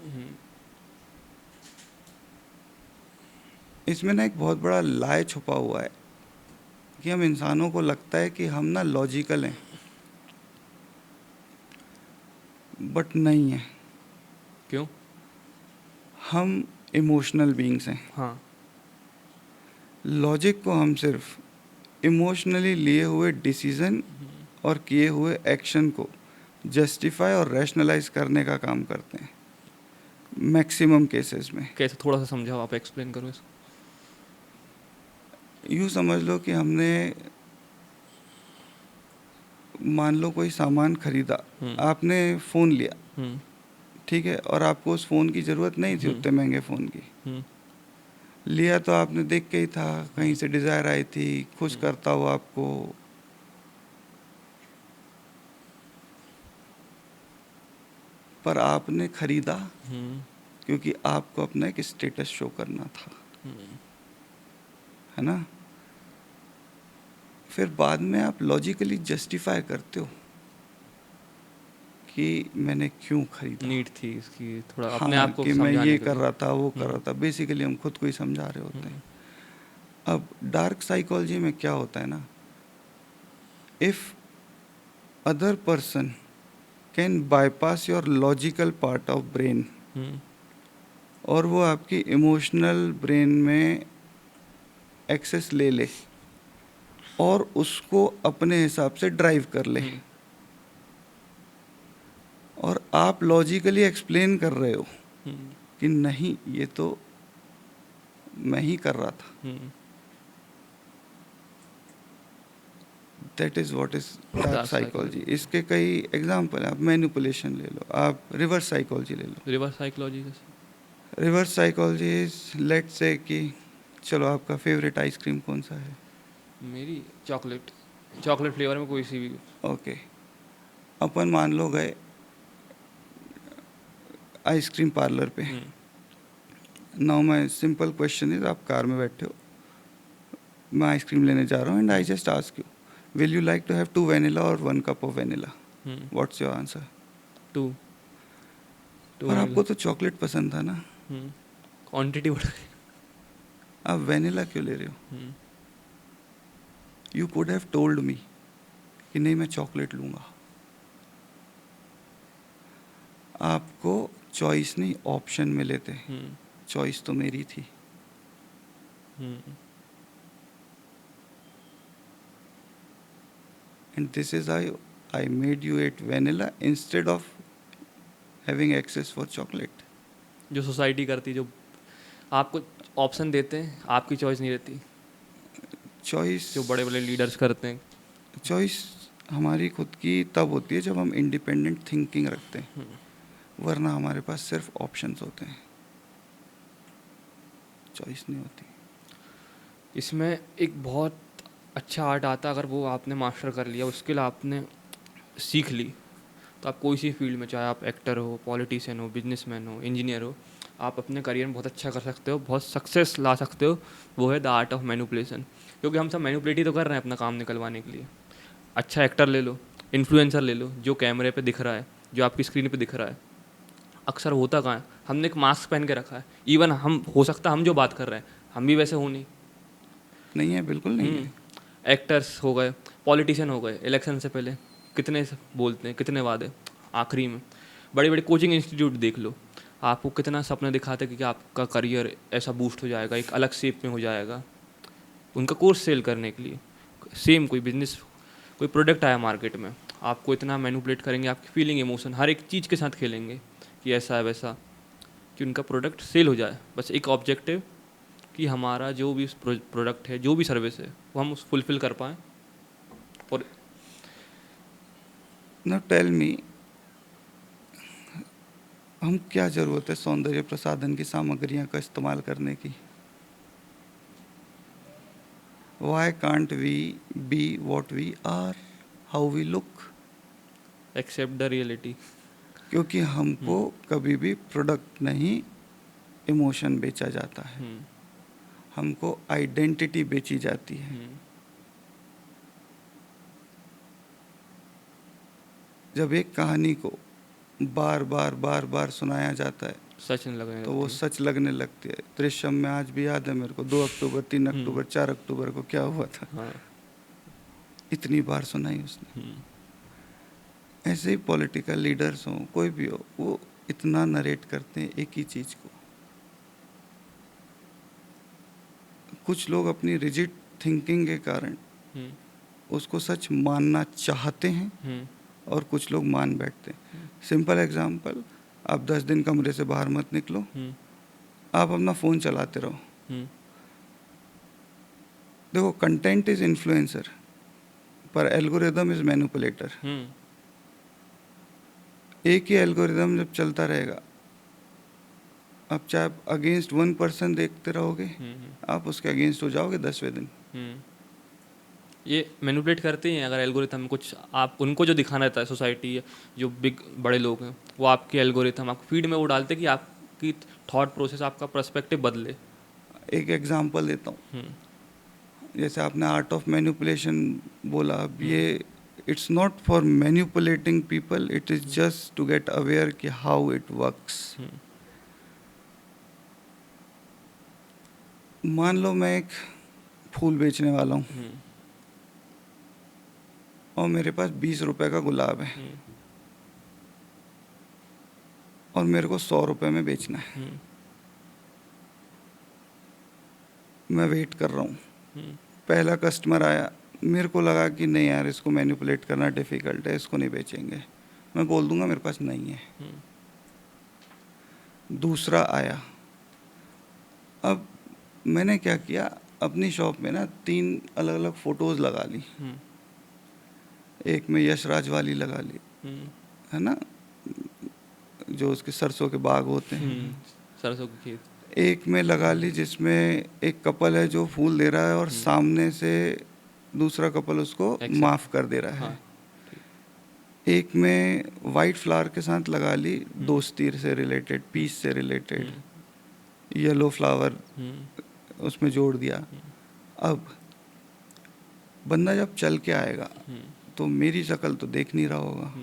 इसमें ना एक बहुत बड़ा लाय छुपा हुआ है कि हम इंसानों को लगता है कि हम ना लॉजिकल हैं, बट नहीं है। क्यों? हम इमोशनल बीइंग्स हैं। हाँ। लॉजिक को हम सिर्फ इमोशनली लिए हुए डिसीजन और किए हुए एक्शन को जस्टिफाई और रैशनलाइज करने का काम करते हैं मैक्सिमम केसेस में। कैसे, थोड़ा सा समझाओ आप, एक्सप्लेन करो इसको। यूँ समझ लो कि हमने, मान लो कोई सामान खरीदा, आपने फ़ोन लिया, ठीक है, और आपको उस फ़ोन की ज़रूरत नहीं थी, उतने महंगे फ़ोन की। लिया तो आपने देख के ही था, कहीं से डिज़ायर आई थी, खुश करता हुआ आपको। पर आपने खरीदा क्योंकि आपको अपना एक स्टेटस शो करना था, है ना? फिर बाद में आप लॉजिकली जस्टिफाई करते हो कि मैंने क्यों खरीदा। नीड थी इसकी, थोड़ा हाँ, अपने आप को कि मैं ये के कर लिए। रहा था, वो कर रहा था। बेसिकली हम खुद को ही समझा रहे होते हैं। अब डार्क साइकोलॉजी में क्या होता है ना, if other person can bypass your logical part of brain, और वो आपकी इमोशनल ब्रेन में एक्सेस ले ले और उसको अपने हिसाब से ड्राइव कर ले, और आप लॉजिकली एक्सप्लेन कर रहे हो कि नहीं, ये तो मैं ही कर रहा था, that is what is dark dark psychology. Psychology. इसके कई एग्जाम्पल हैं। आप मैनिपुलेशन ले लो, आप रिवर्स साइकोलॉजी ले लो। रिवर्स साइकोलॉजी जैसे? रिवर्स साइकोलॉजी इज लेट से कि चलो आपका फेवरेट आइसक्रीम कौन सा है? मेरी चॉकलेट, चॉकलेट फ्लेवर में कोई सी भी। ओके, अपन मान लो गए आइसक्रीम पार्लर पे। Now my simple question is, आप कार में बैठे हो, मैं आइसक्रीम लेने जा रहा हूँ and I just ask you, will you like to have 2 vanilla और 1 cup of vanilla? What's your answer? 2। और आपको तो चॉकलेट पसंद था ना, क्वांटिटी बढ़ गई। आप वेनिला क्यों ले रहे हो? You could have told me कि नहीं मैं चॉकलेट लूँगा। आपको चॉइस नहीं ऑप्शन मिले थे, चॉइस तो मेरी थी। And this is I made you eat vanilla instead of having access for chocolate. जो सोसाइटी करती, जो आपको ऑप्शन देते हैं, आपकी चॉइस नहीं रहती। चॉइस, जो बड़े बड़े लीडर्स करते हैं। चॉइस हमारी खुद की तब होती है जब हम इंडिपेंडेंट थिंकिंग रखते हैं, वरना हमारे पास सिर्फ ऑप्शंस होते हैं, चॉइस नहीं होती। इसमें एक बहुत अच्छा आर्ट आता है, अगर वो आपने मास्टर कर लिया, उसके लिए आपने सीख ली, तो आप कोई सी फील्ड में, चाहे आप एक्टर हो, पॉलिटिशियन हो, बिजनेसमैन हो, इंजीनियर हो, आप अपने करियर में बहुत अच्छा कर सकते हो, बहुत सक्सेस ला सकते हो। वो है द आर्ट ऑफ मैनिपुलेशन। क्योंकि हम सब मैनिपुलेट ही तो कर रहे हैं अपना काम निकलवाने के लिए। अच्छा एक्टर ले लो, इन्फ्लुएंसर ले लो, जो कैमरे पे दिख रहा है, जो आपकी स्क्रीन पे दिख रहा है, अक्सर होता कहाँ है, हमने एक मास्क पहन के रखा है। इवन हम, हो सकता है हम जो बात कर रहे हैं, हम भी वैसे हो नहीं। नहीं है, बिल्कुल नहीं है। एक्टर्स हो गए, पॉलिटिशियन हो गए, इलेक्शन से पहले कितने बोलते हैं, कितने वादे, आखिरी में बड़े बड़े कोचिंग इंस्टीट्यूट देख लो, आपको कितना सपने दिखाते कि आपका करियर ऐसा बूस्ट हो जाएगा, एक अलग शेप में हो जाएगा, उनका कोर्स सेल करने के लिए। सेम कोई बिजनेस, कोई प्रोडक्ट आया मार्केट में, आपको इतना मैनिपुलेट करेंगे, आपकी फीलिंग, इमोशन, हर एक चीज़ के साथ खेलेंगे कि ऐसा है वैसा, कि उनका प्रोडक्ट सेल हो जाए। बस एक ऑब्जेक्टिव कि हमारा जो भी प्रोडक्ट है, जो भी सर्विस है, वो हम उस फुलफिल कर पाएँ। और नाउ टेल मी, हम क्या ज़रूरत है सौंदर्य प्रसाधन की सामग्रियां का इस्तेमाल करने की? Why can't we be what we are, how we look? Accept the reality. क्योंकि हमको कभी भी प्रोडक्ट नहीं, इमोशन बेचा जाता है, हमको आइडेंटिटी बेची जाती है। जब एक कहानी को बार बार बार बार सुनाया जाता है सच नहीं लगने तो वो लगती। सच लगने लगती है। दृश्यम में आज भी याद है मेरे को, 2 अक्टूबर, 3 अक्टूबर, 4 अक्टूबर को क्या हुआ था, हाँ। इतनी बार सुनाई उसने। ऐसे ही पॉलिटिकल लीडर्स हों, कोई भी हो, वो इतना नरेट करते हैं एक ही चीज़ को। कुछ लोग अपनी रिजिड थिंकिंग के कारण उसको सच मानना चाहते हैं और कुछ लोग मान बैठते हैं। सिंपल एग्जांपल, आप 10 दिन कमरे से बाहर मत निकलो, आप अपना फ़ोन चलाते रहो। देखो, कंटेंट इज इन्फ्लुएंसर पर एल्गोरिदम इज मैनिपुलेटर। एक ही एल्गोरिदम जब चलता रहेगा, आप चाहे अगेंस्ट 1% देखते रहोगे, आप उसके अगेंस्ट हो जाओगे 10वें दिन। ये मैनिपुलेट करते ही हैं। अगर एल्गोरिथम कुछ आप उनको जो दिखाना रहता है, सोसाइटी, जो बिग बड़े लोग हैं, वो आपके एल्गोरिथम आपको फीड में वो डालते कि आपकी थॉट प्रोसेस, आपका पर्सपेक्टिव बदले। एक एग्जांपल देता हूँ, जैसे आपने आर्ट ऑफ मैनिपुलेशन बोला, अब ये it's not for manipulating people, it is just to get aware कि हाउ इट वर्क्स। मान लो मैं एक फूल बेचने वाला हूँ और मेरे पास 20 रुपए का गुलाब है और मेरे को 100 रुपए में बेचना है। मैं वेट कर रहा हूँ, पहला कस्टमर आया, मेरे को लगा कि नहीं यार, इसको मैनिपुलेट करना डिफ़िकल्ट है, इसको नहीं बेचेंगे, मैं बोल दूंगा मेरे पास नहीं है। दूसरा आया, अब मैंने क्या किया, अपनी शॉप में ना 3 अलग अलग फ़ोटोज़ लगा ली एक में यशराज वाली लगा ली, है ना, जो उसके सरसों के बाग होते हैं। सरसों के खेत। एक में लगा ली जिसमें एक कपल है जो फूल दे रहा है और सामने से दूसरा कपल उसको माफ कर दे रहा है। हाँ, एक में वाइट फ्लावर के साथ लगा ली दोस्ती से रिलेटेड, पीस से रिलेटेड, येलो फ्लावर उसमें जोड़ दिया। अब बंदा जब चल के आएगा तो मेरी शक्ल तो देख नहीं रहा होगा,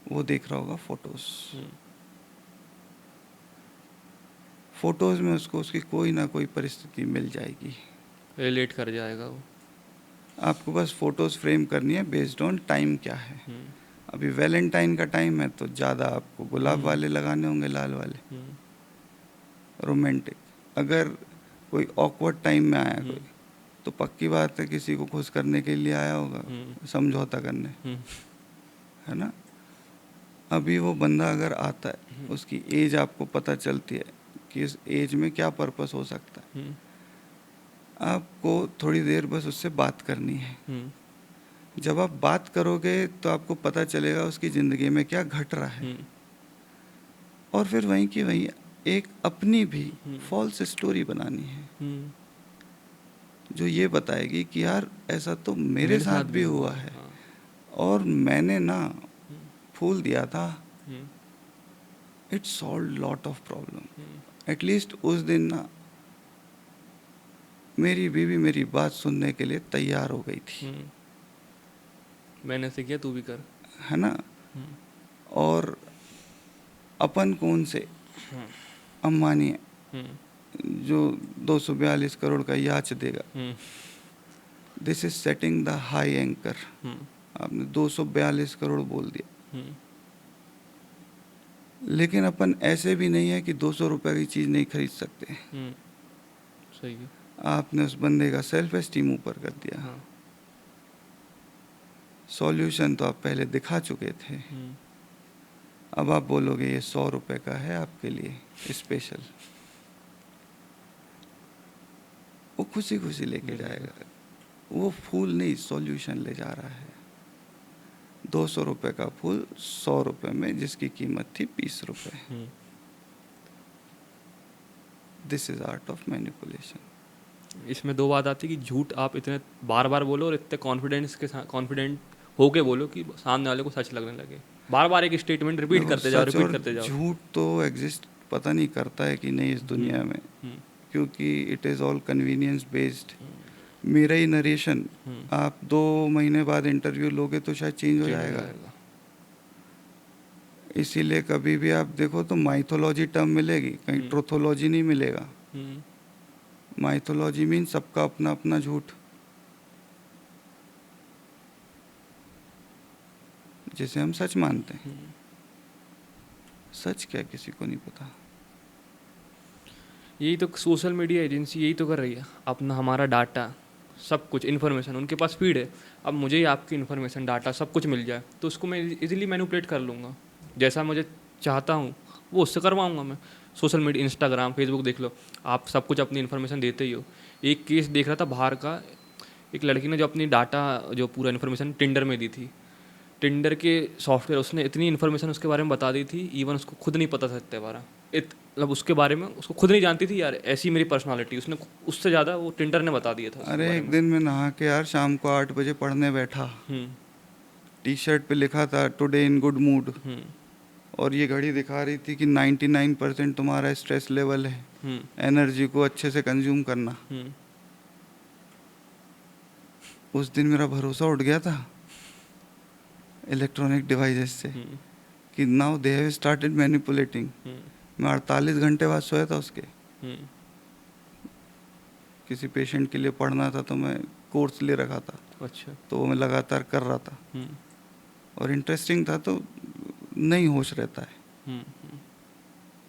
वो देख रहा होगा फोटोज। फोटोज में उसको उसकी कोई ना कोई परिस्थिति मिल जाएगी, रिलेट कर जाएगा वो। आपको बस फोटोज फ्रेम करनी है बेस्ड ऑन टाइम क्या है। अभी वैलेंटाइन का टाइम है तो ज़्यादा आपको गुलाब वाले लगाने होंगे, लाल वाले, रोमांटिक। अगर कोई ऑकवर्ड टाइम में आया कोई, तो पक्की बात है किसी को खुश करने के लिए आया होगा, समझौता करने, है ना। अभी वो बंदा अगर आता है, उसकी एज आपको पता चलती है कि इस एज में क्या पर्पस हो सकता है, आपको थोड़ी देर बस उससे बात करनी है। जब आप बात करोगे तो आपको पता चलेगा उसकी ज़िंदगी में क्या घट रहा है, और फिर वहीं की वहीं एक अपनी भी फॉल्स स्टोरी बनानी है जो ये बताएगी कि यार ऐसा तो मेरे साथ भी हुआ है, और मैंने ना फूल दिया था, it solve lot of problem. At least उस दिन ना मेरी बीवी मेरी बात सुनने के लिए तैयार हो गई थी, मैंने ऐसे किया तू भी कर, है ना। और अपन कौन से अंबानी है जो 242 करोड़ का याच देगा। This is setting the high anchor. आपने 242 करोड़ बोल दिया, लेकिन अपन ऐसे भी नहीं है कि 200 रुपए की चीज़ नहीं खरीद सकते। सही है। आपने उस बंदे का सेल्फ एस्टीम ऊपर कर दिया। हाँ। सॉल्यूशन तो आप पहले दिखा चुके थे, अब आप बोलोगे ये 100 रुपए का है आपके लिए स्पेशल, वो खुशी खुशी लेके जाएगा। वो फूल नहीं, सॉल्यूशन ले जा रहा है। 200 रुपए का फूल 100 रुपए में, जिसकी कीमत थी 20 रुपए। This is art of manipulation. इसमें दो बात आती है कि झूठ आप इतने बार बार बोलो और इतने कॉन्फिडेंस के साथ, कॉन्फिडेंट होके बोलो कि सामने वाले को सच लगने लगे। बार बार एक स्टेटमेंट रिपीट करते जाओ, रिपीट करते जाओ। झूठ तो एग्जिस्ट पता नहीं करता है कि नहीं इस दुनिया में, क्योंकि it is all convenience based. मेरा ही नरेशन आप 2 महीने बाद इंटरव्यू लोगे तो शायद चेंज हो जाएगा। इसीलिए कभी भी आप देखो तो माइथोलॉजी टर्म मिलेगी, कहीं ट्रोथोलॉजी नहीं मिलेगा। माइथोलॉजी मीन सबका अपना अपना झूठ, जिसे हम सच मानते हैं। सच क्या किसी को नहीं पता। यही तो सोशल मीडिया एजेंसी यही तो कर रही है, अपना हमारा डाटा सब कुछ इन्फॉर्मेशन उनके पास फीड है। अब मुझे ही आपकी इन्फॉर्मेशन डाटा सब कुछ मिल जाए तो उसको मैं इजीली मैनिपुलेट कर लूँगा, जैसा मुझे चाहता हूँ वो उससे करवाऊँगा मैं। सोशल मीडिया, इंस्टाग्राम, फेसबुक देख लो, आप सब कुछ अपनी इन्फॉर्मेशन देते ही हो। एक केस देख रहा था बाहर का, एक लड़की ने जो अपनी डाटा, जो पूरा इन्फॉर्मेशन टिंडर में दी थी, टिंडर के सॉफ्टवेयर, उसने इतनी इन्फॉर्मेशन उसके बारे में बता दी थी, इवन उसको खुद नहीं पता था इतने बारा, मतलब उसके बारे में उसको खुद नहीं जानती थी यार, ऐसी मेरी पर्सनालिटी, उसने उससे ज़्यादा वो टिंडर ने बता दिया था। अरे एक दिन मैं नहा के यार शाम को 8 बजे पढ़ने बैठा, टी शर्ट पे लिखा था टुडे इन गुड मूड, और ये घड़ी दिखा रही थी कि 99% तुम्हारा स्ट्रेस लेवल है, एनर्जी को अच्छे से कंज्यूम करना। उस दिन मेरा भरोसा उठ गया था इलेक्ट्रॉनिक डिवाइसेस से कि now they have started manipulating. मैं 48 घंटे बाद सोया था उसके। किसी पेशेंट के लिए पढ़ना था तो मैं कोर्स ले रखा था। अच्छा। तो वो मैं लगातार कर रहा था और इंटरेस्टिंग था, तो नहीं होश रहता है।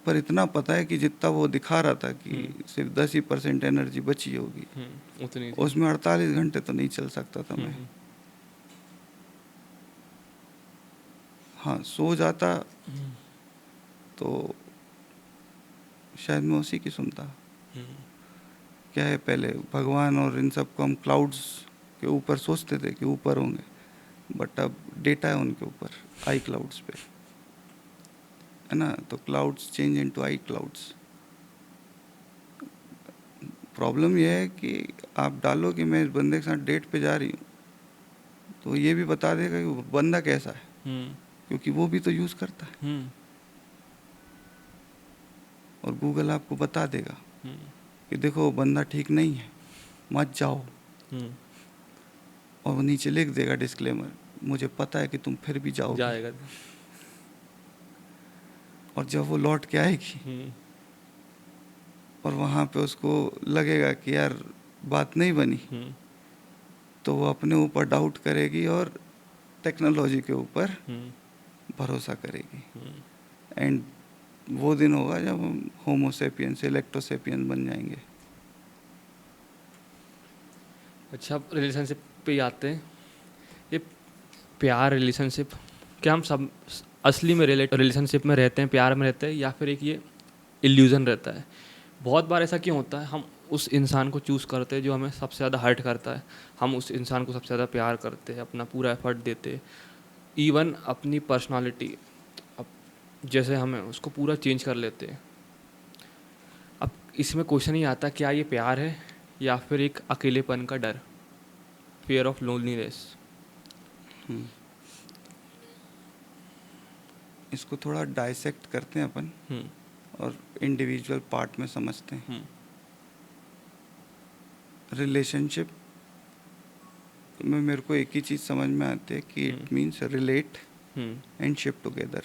पर इतना पता है कि जितना वो दिखा रहा था कि सिर्फ 10% एनर्जी बची होगी, उतनी उसमें 48 घंटे तो नहीं चल सकता था मैं। हाँ, सो जाता तो शायद मैं उसी की सुनता। क्या है, पहले भगवान और इन सब को हम क्लाउड्स के ऊपर सोचते थे कि ऊपर होंगे, बट अब डेटा है उनके ऊपर आई क्लाउड्स पे, है ना, तो clouds change into I clouds. Problem यह है कि आप डालो कि मैं इस बंदे के साथ डेट पे जा रही हूँ, तो ये भी बता देगा कि वो बंदा कैसा है, क्योंकि वो भी तो यूज़ करता है। और गूगल आपको बता देगा कि देखो वो बंदा ठीक नहीं है, मत जाओ। और वो नीचे लिख देगा डिस्क्लेमर, मुझे पता है कि तुम फिर भी जाओगे। जाएगा। और जब वो लौट के आएगी और वहाँ पे उसको लगेगा कि यार बात नहीं बनी, तो वो अपने ऊपर डाउट करेगी और टेक्नोलॉजी के ऊपर भरोसा करेगी। एंड वो दिन होगा जब हम होमोसेपियन से इलेक्ट्रोसेपियन बन जाएंगे। अच्छा, अब रिलेशनशिप पे ही आते हैं। ये प्यार रिलेशनशिप, क्या हम सब असली में रिलेशनशिप में रहते हैं, प्यार में रहते हैं, या फिर एक ये इल्यूज़न रहता है? बहुत बार ऐसा क्यों होता है, हम उस इंसान को चूज़ करते हैं जो हमें सबसे ज़्यादा हर्ट करता है, हम उस इंसान को सबसे ज़्यादा प्यार करते हैं, अपना पूरा एफर्ट देते हैं, इवन अपनी पर्सनालिटी अब जैसे हमें उसको पूरा चेंज कर लेते हैं। अब इसमें क्वेश्चन ही आता, क्या ये प्यार है या फिर एक अकेलेपन का डर, फियर ऑफ लोनलीनेस? इसको थोड़ा डाइसेक्ट करते हैं अपन और इंडिविजुअल पार्ट में समझते हैं। रिलेशनशिप में मेरे को एक ही चीज़ समझ में आती है कि it means relate and ship together,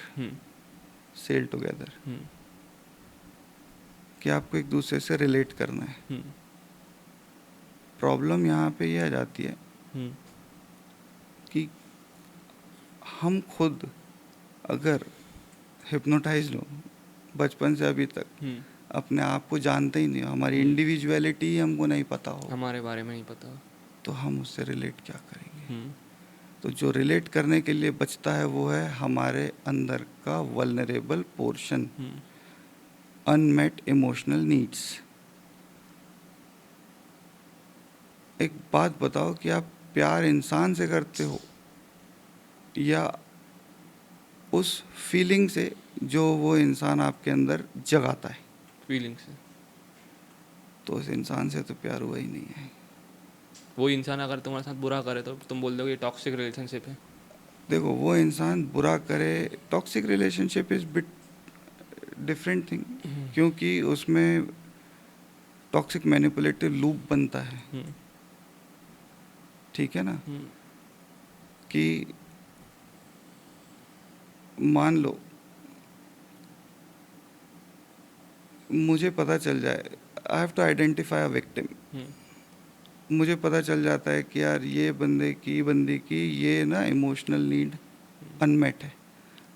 sail together, कि आपको एक दूसरे से रिलेट करना है। प्रॉब्लम यहाँ पे ये आ जाती है कि हम खुद अगर हिप्नोटाइज हो बचपन से अभी तक, अपने आप को जानते ही नहीं हो, हमारी इंडिविजुअलिटी ही हमको नहीं पता हो, हमारे बारे में नहीं पता, तो हम उससे रिलेट क्या करेंगे? तो जो रिलेट करने के लिए बचता है वो है हमारे अंदर का vulnerable portion, unmet emotional needs. एक बात बताओ कि आप प्यार इंसान से करते हो या उस फीलिंग से जो वो इंसान आपके अंदर जगाता है? फीलिंग से। तो उस इंसान से तो प्यार हुआ ही नहीं है। वो इंसान अगर तुम्हारे साथ बुरा करे तो तुम बोल दोगे ये टॉक्सिक रिलेशनशिप है। देखो, वो इंसान बुरा करे, toxic relationship is bit different thing, क्योंकि उसमें टॉक्सिक मैनिपुलेटिव लूप बनता है। ठीक है ना? कि मान लो मुझे पता चल जाए, I have to identify a victim, मुझे पता चल जाता है कि यार ये बंदी की ये ना इमोशनल नीड अनमेट है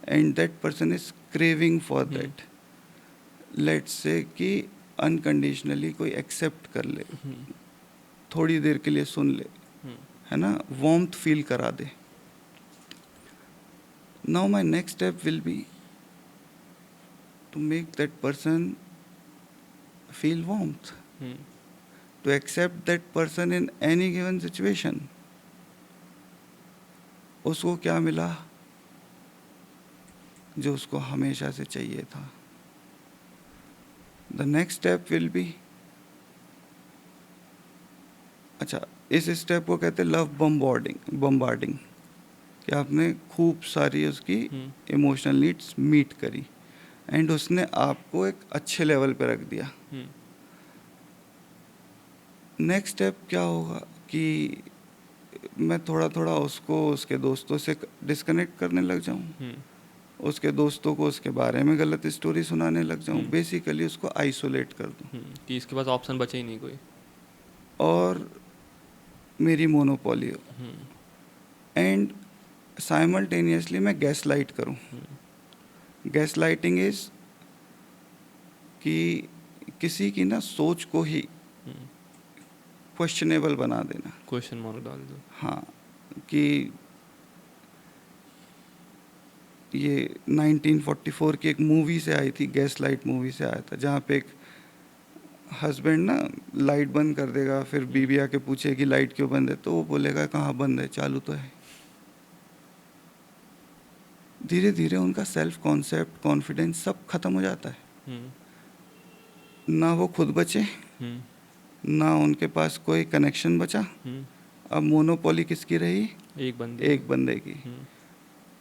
and that person is craving for that. Let's say कि अनकंडीशनली कोई एक्सेप्ट कर ले, थोड़ी देर के लिए सुन ले, है ना, वार्मथ फील करा दे। Now my next step will be to make that person feel warmth, to accept that person in any given situation. उसको क्या मिला जो उसको हमेशा से चाहिए था? The next step will be, अच्छा, इस स्टेप को कहते हैं लव बम्बार्डिंग, कि आपने खूब सारी उसकी इमोशनल नीड्स मीट करी एंड उसने आपको एक अच्छे लेवल पे रख दिया। नेक्स्ट स्टेप क्या होगा कि मैं थोड़ा थोड़ा उसको उसके दोस्तों से डिस्कनेक्ट करने लग जाऊं, उसके दोस्तों को उसके बारे में गलत स्टोरी सुनाने लग जाऊं, बेसिकली उसको आइसोलेट कर दूं कि इसके पास ऑप्शन बचे ही नहीं कोई, और मेरी मोनोपोली हो। एंड साइमल्टेनियसली मैं गैस लाइट करूं। गैस लाइटिंग इज कि किसी की ना सोच को ही क्वेश्चनेबल बना देना, क्वेश्चन मार्क डाल दो। हाँ, कि ये 1944 की एक मूवी से आई थी, गैस लाइट मूवी से आया था, जहाँ पे एक हस्बैंड ना लाइट बंद कर देगा, फिर बीवी आके पूछेगी लाइट क्यों बंद है, तो वो बोलेगा कहाँ बंद है, चालू तो है। धीरे धीरे उनका सेल्फ कॉन्सेप्ट, कॉन्फिडेंस सब खत्म हो जाता है। हम्म। ना वो खुद बचे, हम्म। ना उनके पास कोई कनेक्शन बचा। हम्म। अब मोनोपोली किसकी रही? एक बंदे एक बंदे की। हम्म।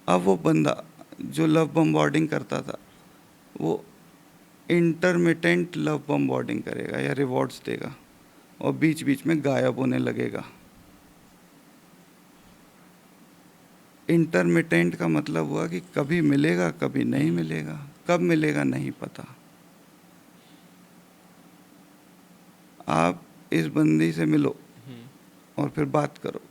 अब वो बंदा जो लव बम्बार्डिंग करता था, वो इंटरमिटेंट लव बम्बार्डिंग करेगा या रिवॉर्ड्स देगा, और बीच बीच में गायब होने लगेगा। इंटरमिटेंट का मतलब हुआ कि कभी मिलेगा, कभी नहीं मिलेगा, कब मिलेगा नहीं पता। आप इस बंदी से मिलो हम्म। और फिर बात करो,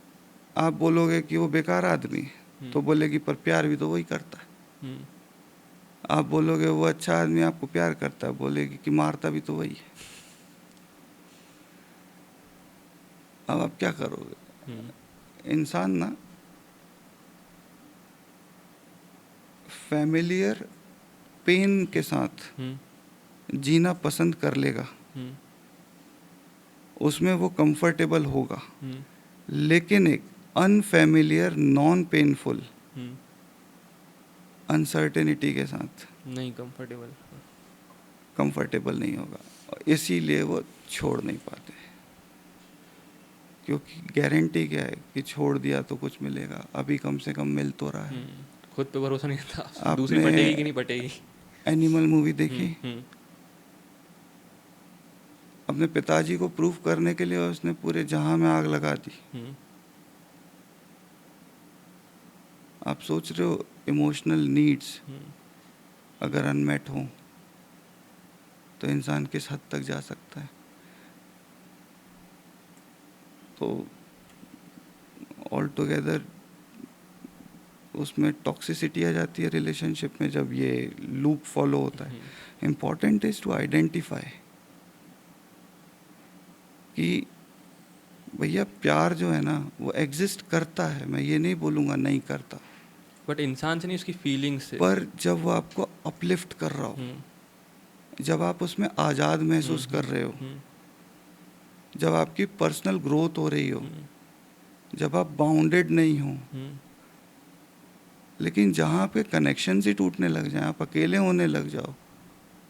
आप बोलोगे कि वो बेकार आदमी है, तो बोलेगी पर प्यार भी तो वही करता है। हम्म। आप बोलोगे वो अच्छा आदमी आपको प्यार करता है, बोलेगी कि मारता भी तो वही है। अब आप क्या करोगे? हम्म। इंसान ना फैमिलियर पेन के साथ हम्म। जीना पसंद कर लेगा, हम्म। उसमें वो कंफर्टेबल होगा। हम्म। लेकिन एक अनफैमिलियर, नॉन पेनफुल हम्म। अनसर्टेनिटी के साथ नहीं कंफर्टेबल। कंफर्टेबल नहीं होगा, और इसीलिए वो छोड़ नहीं पाते। क्योंकि गारंटी क्या है कि छोड़ दिया तो कुछ मिलेगा, अभी कम से कम मिल तो रहा है। खुद पे भरोसा नहीं था, दूसरी आपने पटेगी कि नहीं पटेगी। एनिमल मूवी देखी? हम्म। अपने पिताजी को प्रूव करने के लिए उसने पूरे जहां में आग लगा दी। हम्म। आप सोच रहे हो इमोशनल नीड्स हम्म। अगर अनमेट हों तो इंसान किस हद तक जा सकता है। तो ऑल टुगेदर उसमें टॉक्सिसिटी आ जाती है रिलेशनशिप में जब ये लूप फॉलो होता है। इम्पॉर्टेंट इज टू आइडेंटिफाई कि भैया प्यार जो है ना वो एग्जिस्ट करता है, मैं ये नहीं बोलूँगा नहीं करता, बट इंसान से नहीं, उसकी फीलिंग्स से। पर जब वो आपको अपलिफ्ट कर रहा हो, जब आप उसमें आज़ाद महसूस कर रहे हो, जब आपकी पर्सनल ग्रोथ हो रही हो, जब आप बाउंडेड नहीं हो। लेकिन जहाँ पे कनेक्शन ही टूटने लग जाए, आप अकेले होने लग जाओ,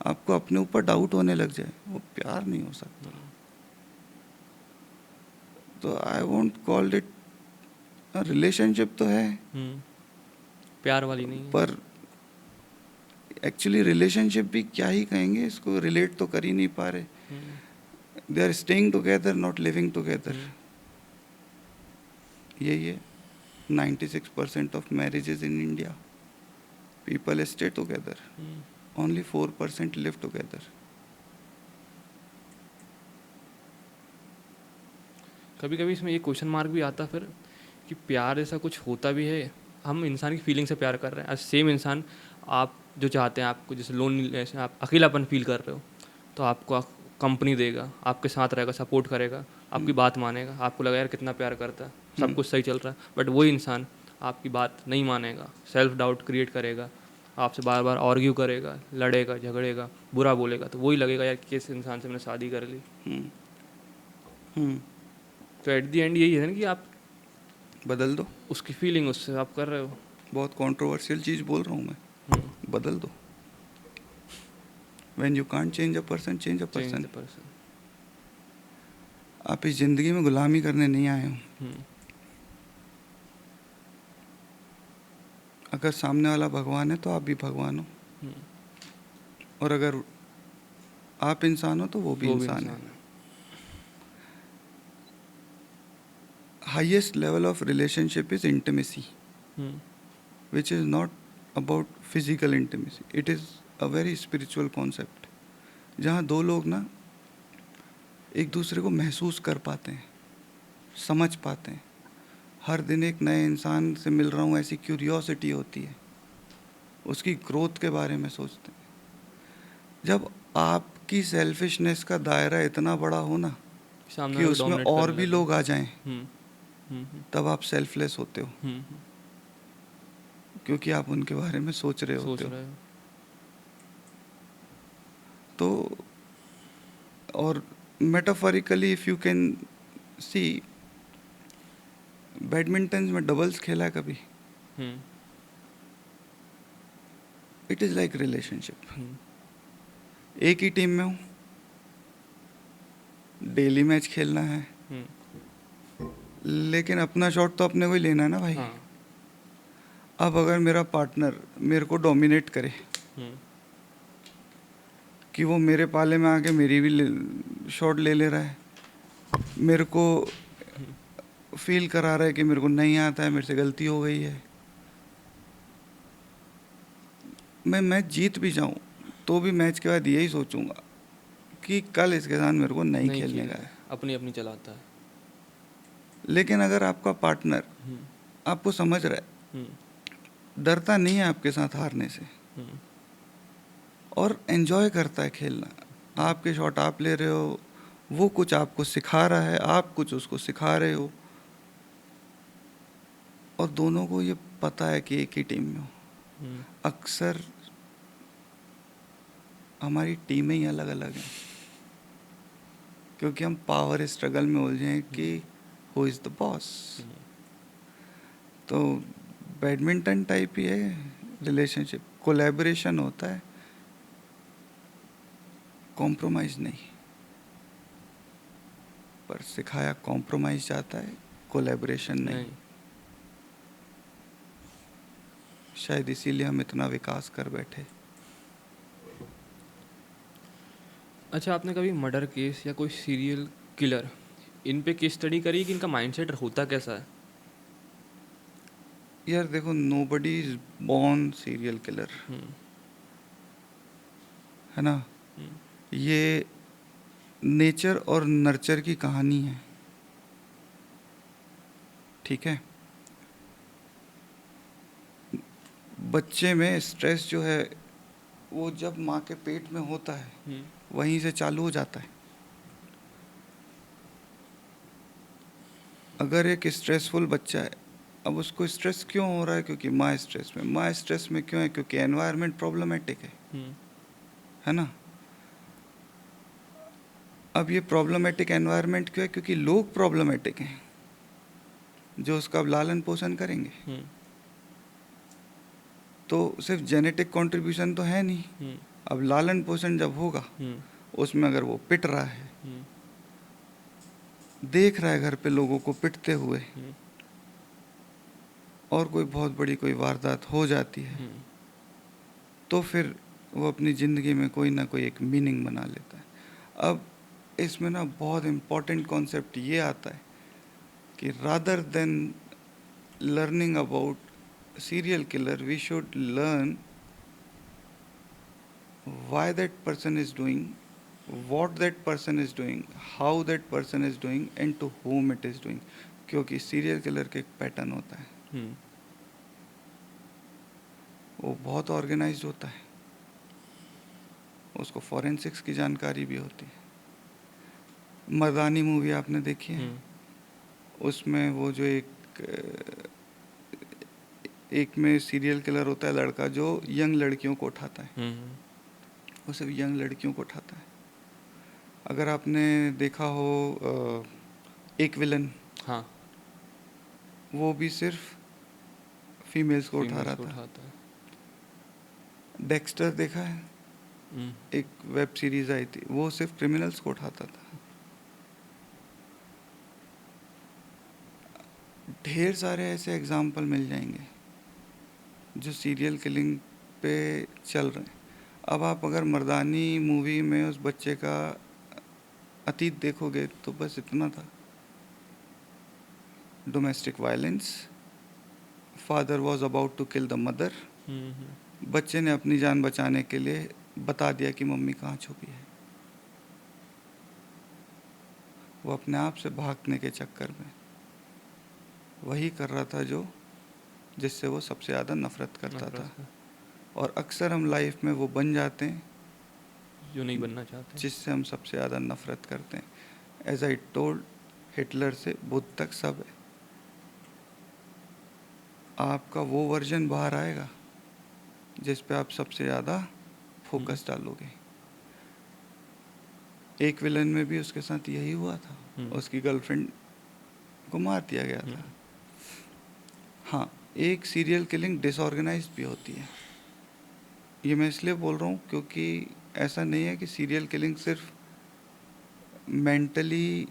आपको अपने ऊपर डाउट होने लग जाए, वो प्यार नहीं हो सकता। तो I won't call it relationship, तो है प्यार वाली नहीं है। पर एक्चुअली रिलेशनशिप भी क्या ही कहेंगे, इसको रिलेट तो कर ही नहीं पा रहे। They are staying together, not living together. यही है 96% of marriages in India, people stay together, only 4% live together. कभी कभी इसमें ये क्वेश्चन मार्क भी आता फिर कि प्यार ऐसा कुछ होता भी है, हम इंसान की फीलिंग से प्यार कर रहे हैं, सेम इंसान आप जो चाहते हैं, आपको जैसे लोनलीनेस, आप अकेलापन फील कर रहे हो, तो आपको कंपनी देगा, आपके साथ रहेगा, सपोर्ट करेगा, आपकी बात मानेगा, आपको लगा यार कितना प्यार करता है, सब कुछ सही चल रहा है। बट वही इंसान आपकी बात नहीं मानेगा, सेल्फ डाउट क्रिएट करेगा, आपसे बार बार आर्ग्यू करेगा, लड़ेगा, झगड़ेगा, बुरा बोलेगा, तो वही लगेगा यार किस इंसान से मैंने शादी कर ली। तो एट द एंड यही है ना कि आप बदल दो उसकी फीलिंग, उससे आप कर रहे हो। बहुत कंट्रोवर्शियल चीज़ बोल रहा हूँ मैं, बदल दो। When you can't change a person, change a person. आप इस ज़िंदगी में गुलामी करने नहीं आए हो। अगर सामने वाला भगवान है तो आप भी भगवान हो, और अगर आप इंसान हो तो वो भी इंसान है। Highest level of relationship is intimacy, which is not about physical intimacy, it is a very spiritual concept, जहाँ दो लोग ना एक दूसरे को महसूस कर पाते हैं, समझ पाते हैं। हर दिन एक नए इंसान से मिल रहा हूँ ऐसी क्यूरियोसिटी होती है, उसकी ग्रोथ के बारे में सोचते हैं। जब आपकी सेल्फिशनेस का दायरा इतना बड़ा हो ना कि उसमें और भी लोग आ जाएं, तब आप सेल्फलेस होते हो, क्योंकि आप उनके बारे में सोच रहे होते हो। तो और metaphorically if you can see, badminton में डबल्स खेला है कभी? It is like relationship. Hmm, एक ही टीम में हूँ, डेली मैच खेलना है, हम्म, लेकिन अपना शॉट तो अपने को ही लेना है ना भाई। हाँ, अब अगर मेरा पार्टनर मेरे को डोमिनेट करे हम्म, कि वो मेरे पाले में आके मेरी भी शॉट ले ले रहा है, मेरे को फील करा रहा है कि मेरे को नहीं आता है, मेरे से गलती हो गई है, मैं मैच जीत भी जाऊं तो भी मैच के बाद यही सोचूंगा कि कल इसके साथ मेरे को नहीं नहीं खेलने खेलना का है, है। अपनी अपनी चलाता है। लेकिन अगर आपका पार्टनर हम्म, आपको समझ रहा हम्म, है, डरता नहीं है आपके साथ हारने से हम्म, और एंजॉय करता है खेलना, आपके शॉट आप ले रहे हो, वो कुछ आपको सिखा रहा है, आप कुछ उसको सिखा रहे हो, और दोनों को ये पता है कि एक ही टीम में हो। हम्म, अक्सर हमारी टीमें ही अलग अलग हैं क्योंकि हम पावर स्ट्रगल में उलझे हैं कि हु इज़ द बॉस। हम्म, तो बैडमिंटन टाइप ही है रिलेशनशिप, कोलैबोरेशन होता है, कॉम्प्रोमाइज़ नहीं। पर सिखाया कॉम्प्रोमाइज़ जाता है, कोलैबोरेशन नहीं। नहीं। शायद इसीलिए हम इतना विकास कर बैठे। अच्छा, आपने कभी मर्डर केस या कोई सीरियल किलर इन पे केस स्टडी करी कि इनका माइंडसेट होता कैसा है? यार देखो, nobody is born serial killer, hmm, है ना। हम्म, ये नेचर और नर्चर की कहानी है, ठीक है। बच्चे में स्ट्रेस जो है वो जब माँ के पेट में होता है हम्म, वहीं से चालू हो जाता है। अगर एक स्ट्रेसफुल बच्चा है, अब उसको स्ट्रेस क्यों हो रहा है? क्योंकि माँ स्ट्रेस में। माँ स्ट्रेस में क्यों है? क्योंकि एनवायरनमेंट प्रॉब्लमेटिक हम्म, है ना। अब ये प्रॉब्लमेटिक एनवायरनमेंट क्यों है? क्योंकि लोग प्रॉब्लमेटिक हैं जो उसका अब लालन पोषण करेंगे। हम्म, तो सिर्फ जेनेटिक कंट्रीब्यूशन तो है नहीं, हम्म, अब लालन पोषण जब होगा हम्म, उसमें अगर वो पिट रहा है, हम्म, देख रहा है घर पे लोगों को पिटते हुए, हम्म, और कोई बहुत बड़ी कोई वारदात हो जाती है, हम्म, तो फिर वो अपनी ज़िंदगी में कोई ना कोई एक मीनिंग बना लेता है। अब इसमें ना बहुत इम्पोर्टेंट कॉन्सेप्ट ये आता है कि rather than learning about serial killer we should learn why that person is doing, what that person is doing, how that person is doing and to whom it is doing। क्योंकि serial killer का एक pattern होता है, हम्म, वो बहुत organised होता है, उसको फॉरेंसिक्स की जानकारी भी होती है। मर्दानी मूवी आपने देखी है? हम्म, उसमें वो जो एक में सीरियल किलर होता है लड़का जो यंग लड़कियों को उठाता है, हम्म, वो सिर्फ यंग लड़कियों को उठाता है। अगर आपने देखा हो एक विलन, हाँ, वो भी सिर्फ फीमेल्स को उठा फीमेल्स रहा को था। उठाता है। डेक्स्टर देखा है? हम्म, एक वेब सीरीज आई थी, वो सिर्फ क्रिमिनल्स को उठाता था। ढेर सारे ऐसे एग्जाम्पल मिल जाएंगे जो सीरियल किलिंग पे चल रहे हैं। अब आप अगर मर्दानी मूवी में उस बच्चे का अतीत देखोगे तो बस इतना था, domestic violence, father was about to kill the mother, hmm, बच्चे ने अपनी जान बचाने के लिए बता दिया कि मम्मी कहाँ छुपी है। वो अपने आप से भागने के चक्कर में वही कर रहा था जो जिससे वो सबसे ज़्यादा नफ़रत करता था। नफरत का, और अक्सर हम लाइफ में वो बन जाते हैं जो नहीं बनना चाहते। जिससे हम सबसे ज़्यादा नफ़रत करते हैं। एज आई टोल्ड, हिटलर से बुद्ध तक सब है। आपका वो वर्जन बाहर आएगा जिस पे आप सबसे ज़्यादा फोकस डालोगे। एक विलन में भी उसके साथ यही हुआ था, हम्म, उसकी गर्लफ्रेंड को मार दिया गया हम्म, था। हाँ, एक सीरियल किलिंग डिसऑर्गेनाइज्ड भी होती है। ये मैं इसलिए बोल रहा हूँ क्योंकि ऐसा नहीं है कि सीरियल किलिंग सिर्फ मेंटली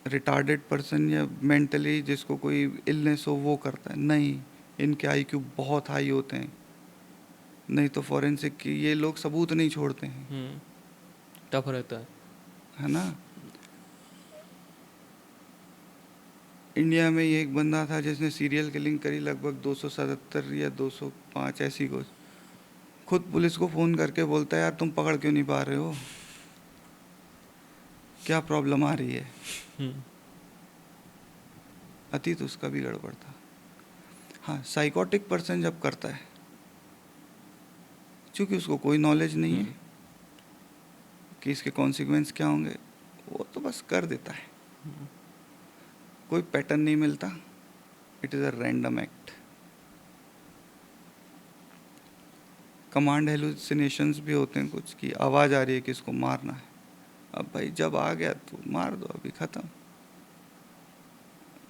रिटार्डेड पर्सन या मेंटली जिसको कोई इलनेस हो वो करता है, नहीं। इनके आईक्यू बहुत हाई होते हैं, नहीं तो फॉरेंसिक की ये लोग सबूत नहीं छोड़ते हैं, टफ रहता है। है ना। इंडिया में ये एक बंदा था जिसने सीरियल किलिंग करी लगभग 277 या 205 ऐसी कुछ। खुद पुलिस को फ़ोन करके बोलता है यार तुम पकड़ क्यों नहीं पा रहे हो, क्या प्रॉब्लम आ रही है। हम्म, अतीत उसका भी गड़बड़ था। हाँ, साइकोटिक पर्सन जब करता है, क्योंकि उसको कोई नॉलेज नहीं है कि इसके कॉन्सिक्वेंस क्या होंगे, वो तो बस कर देता है। कोई पैटर्न नहीं मिलता, it is a random act. Command hallucinations भी होते हैं कुछ, की आवाज़ आ रही है कि इसको मारना है। अब भाई जब आ गया तो मार दो, अभी ख़त्म।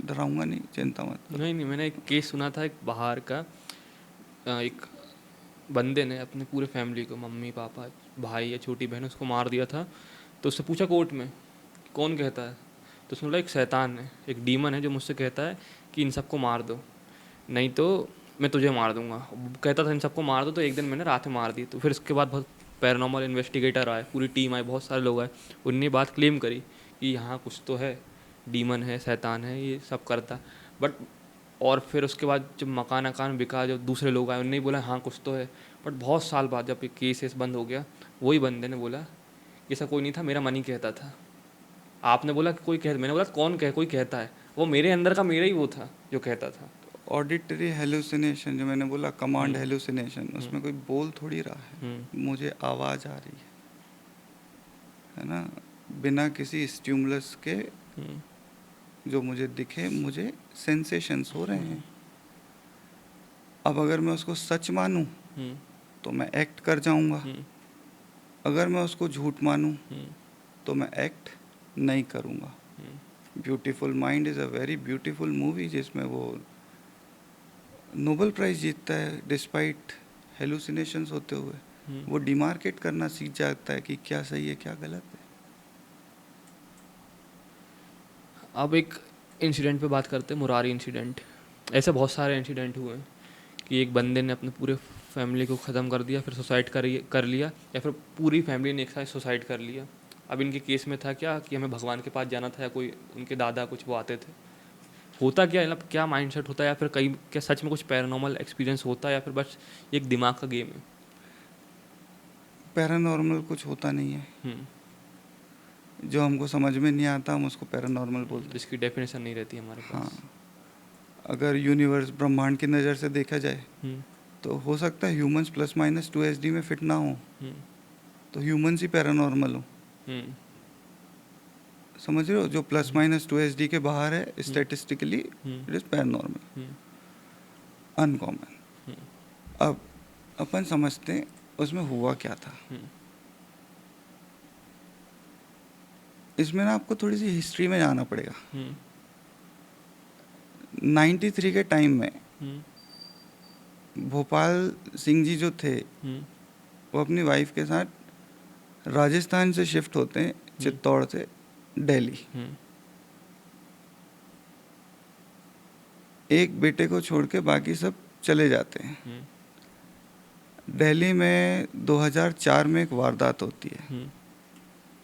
डराऊंगा नहीं, चिंता मत करो। नहीं नहीं, मैंने एक केस सुना था एक बाहर का। एक बंदे ने अपने पूरे फैमिली को, मम्मी पापा भाई या छोटी बहन, उसको मार दिया था। तो उससे पूछा कोर्ट में कौन कहता है, तो उसने बोला एक शैतान है, एक डीमन है जो मुझसे कहता है कि इन सबको मार दो, नहीं तो मैं तुझे मार दूंगा। वो कहता था इन सबको मार दो, तो एक दिन मैंने रात में मार दी। तो फिर उसके बाद बहुत पैरानॉर्मल इन्वेस्टिगेटर आए, पूरी टीम आई, बहुत सारे लोग आए, उनने बात क्लेम करी कि यहाँ कुछ तो है, डीमन है, शैतान है, ये सब करता। बट और फिर उसके बाद जब मकान अकान बिका, जो दूसरे लोग आए उनने बोला हाँ कुछ तो है। बट बहुत साल बाद जब ये केस बंद हो गया, वही बंदे ने बोला कि ऐसा कोई नहीं था, मेरा मन ही कहता था। आपने बोला कि कोई कह, मैंने बोला कौन कह, कोई कहता है, वो मेरे अंदर का मेरा ही वो था जो कहता था। ऑडिटरी हेलुसिनेशन जो मैंने बोला, कमांड हम्म, हेलुसिनेशन, उसमें कोई बोल थोड़ी रहा है, हम्म, मुझे आवाज़ आ रही है ना, बिना किसी स्टिमुलस के। हम्म, जो मुझे दिखे, मुझे सेंसेशंस हो रहे हैं। अब अगर मैं उसको सच मानूं हम्म, तो मैं एक्ट कर जाऊंगा, हम्म, अगर मैं उसको झूठ मानूं हम्म, तो मैं एक्ट नहीं करूंगा। Beautiful mind is a very beautiful movie जिसमें वो नोबेल प्राइज़ जीतता है डिस्पाइट हेलुसिनेशंस होते हुए। हम्म। वो डिमार्केट करना सीख जाता है कि क्या सही है क्या गलत है। अब एक इंसिडेंट पे बात करते हैं, मुरारी इंसिडेंट। ऐसे बहुत सारे इंसिडेंट हुए हैं कि एक बंदे ने अपने पूरे फैमिली को ख़त्म कर दिया, फिर सुसाइड कर लिया, या फिर पूरी फैमिली ने एक साथ सुसाइड कर लिया। अब इनके केस में था क्या कि हमें भगवान के पास जाना था, या कोई उनके दादा कुछ वो आते थे। होता क्या, मतलब क्या माइंडसेट होता है, या फिर कई क्या सच में कुछ पैरानॉर्मल एक्सपीरियंस होता है, या फिर बस एक दिमाग का गेम है। पैरानॉर्मल कुछ होता नहीं है, हम्म, जो हमको समझ में नहीं आता हम उसको पैरानॉर्मल बोलते हैं। जिसकी डेफिनेशन नहीं रहती हमारे हाँ, पास। अगर यूनिवर्स ब्रह्मांड की नज़र से देखा जाए हम्म, तो हो सकता है ह्यूमंस प्लस माइनस 2 SD में फिट ना हो, हम्म, तो ह्यूमंस ही पैरानॉर्मल हो। हम्म, समझ रहे हो, जो प्लस माइनस 2 SD के बाहर है hmm, statistically hmm, it is paranormal, hmm, uncommon. Hmm, अब अपन समझते हैं उसमें हुआ क्या था। हम्म, इसमें ना आपको थोड़ी सी हिस्ट्री में जाना पड़ेगा। हम्म, 93 के टाइम में हम्म, भोपाल सिंह जी जो थे, हम्म, वो अपनी वाइफ के साथ राजस्थान से शिफ्ट होते हैं, चित्तौड़ से दिल्ली। हम्म, एक बेटे को छोड़ के बाकी सब चले जाते हैं। हम्म, दिल्ली में 2004 में एक वारदात होती है हम्म,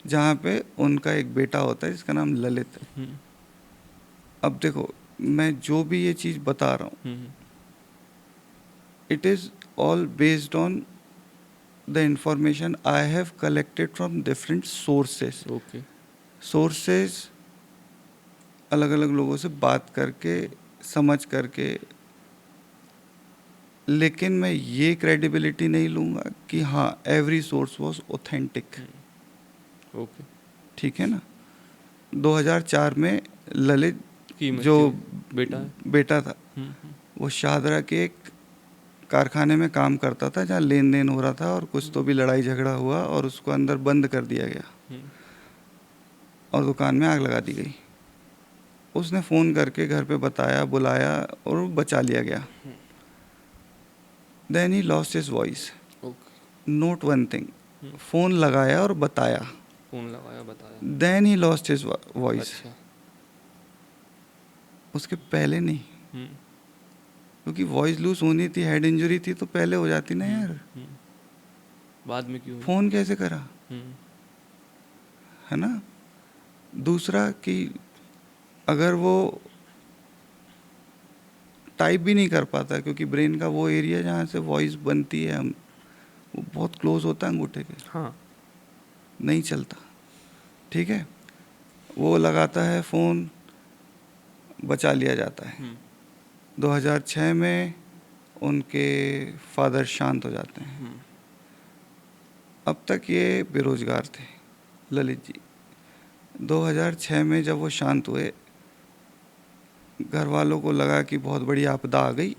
जहाँ पे उनका एक बेटा होता है जिसका नाम ललित है। हम्म, अब देखो, मैं जो भी ये चीज़ बता रहा हूँ, hmm, it is all based on the information I have collected from different sources. Okay. Sources अलग अलग लोगों से बात करके, समझ करके, लेकिन मैं ये क्रेडिबिलिटी नहीं लूँगा कि हाँ every source was authentic. Okay. ठीक है ना। 2004 में ललित की जो मृत्यु, बेटा है। बेटा था, वो शाहदरा के एक कारखाने में काम करता था जहाँ लेन देन हो रहा था, और कुछ तो भी लड़ाई झगड़ा हुआ और उसको अंदर बंद कर दिया गया हम्म, और दुकान में आग लगा दी गई। उसने फ़ोन करके घर पे बताया, बुलाया और बचा लिया गया। Then he lost his voice. Okay. Note one thing, phone लगाया और बताया, फ़ोन लगाया बताया। Then he lost his voice. अच्छा। उसके पहले नहीं, हम्म, क्योंकि वॉइस लूज होनी थी, हेड इंजरी थी तो पहले हो जाती ना यार। हम्म, बाद में क्यों हुई? फ़ोन कैसे करा, हम्म, है ना। दूसरा कि अगर वो टाइप भी नहीं कर पाता, क्योंकि ब्रेन का वो एरिया जहाँ से वॉइस बनती है, हम वो बहुत क्लोज होता है अंगूठे के, हाँ। नहीं चलता। ठीक है, वो लगाता है फ़ोन, बचा लिया जाता है। 2006 में उनके फादर शांत हो जाते हैं। अब तक ये बेरोजगार थे ललित जी। 2006 में जब वो शांत हुए, घर वालों को लगा कि बहुत बड़ी आपदा आ गई।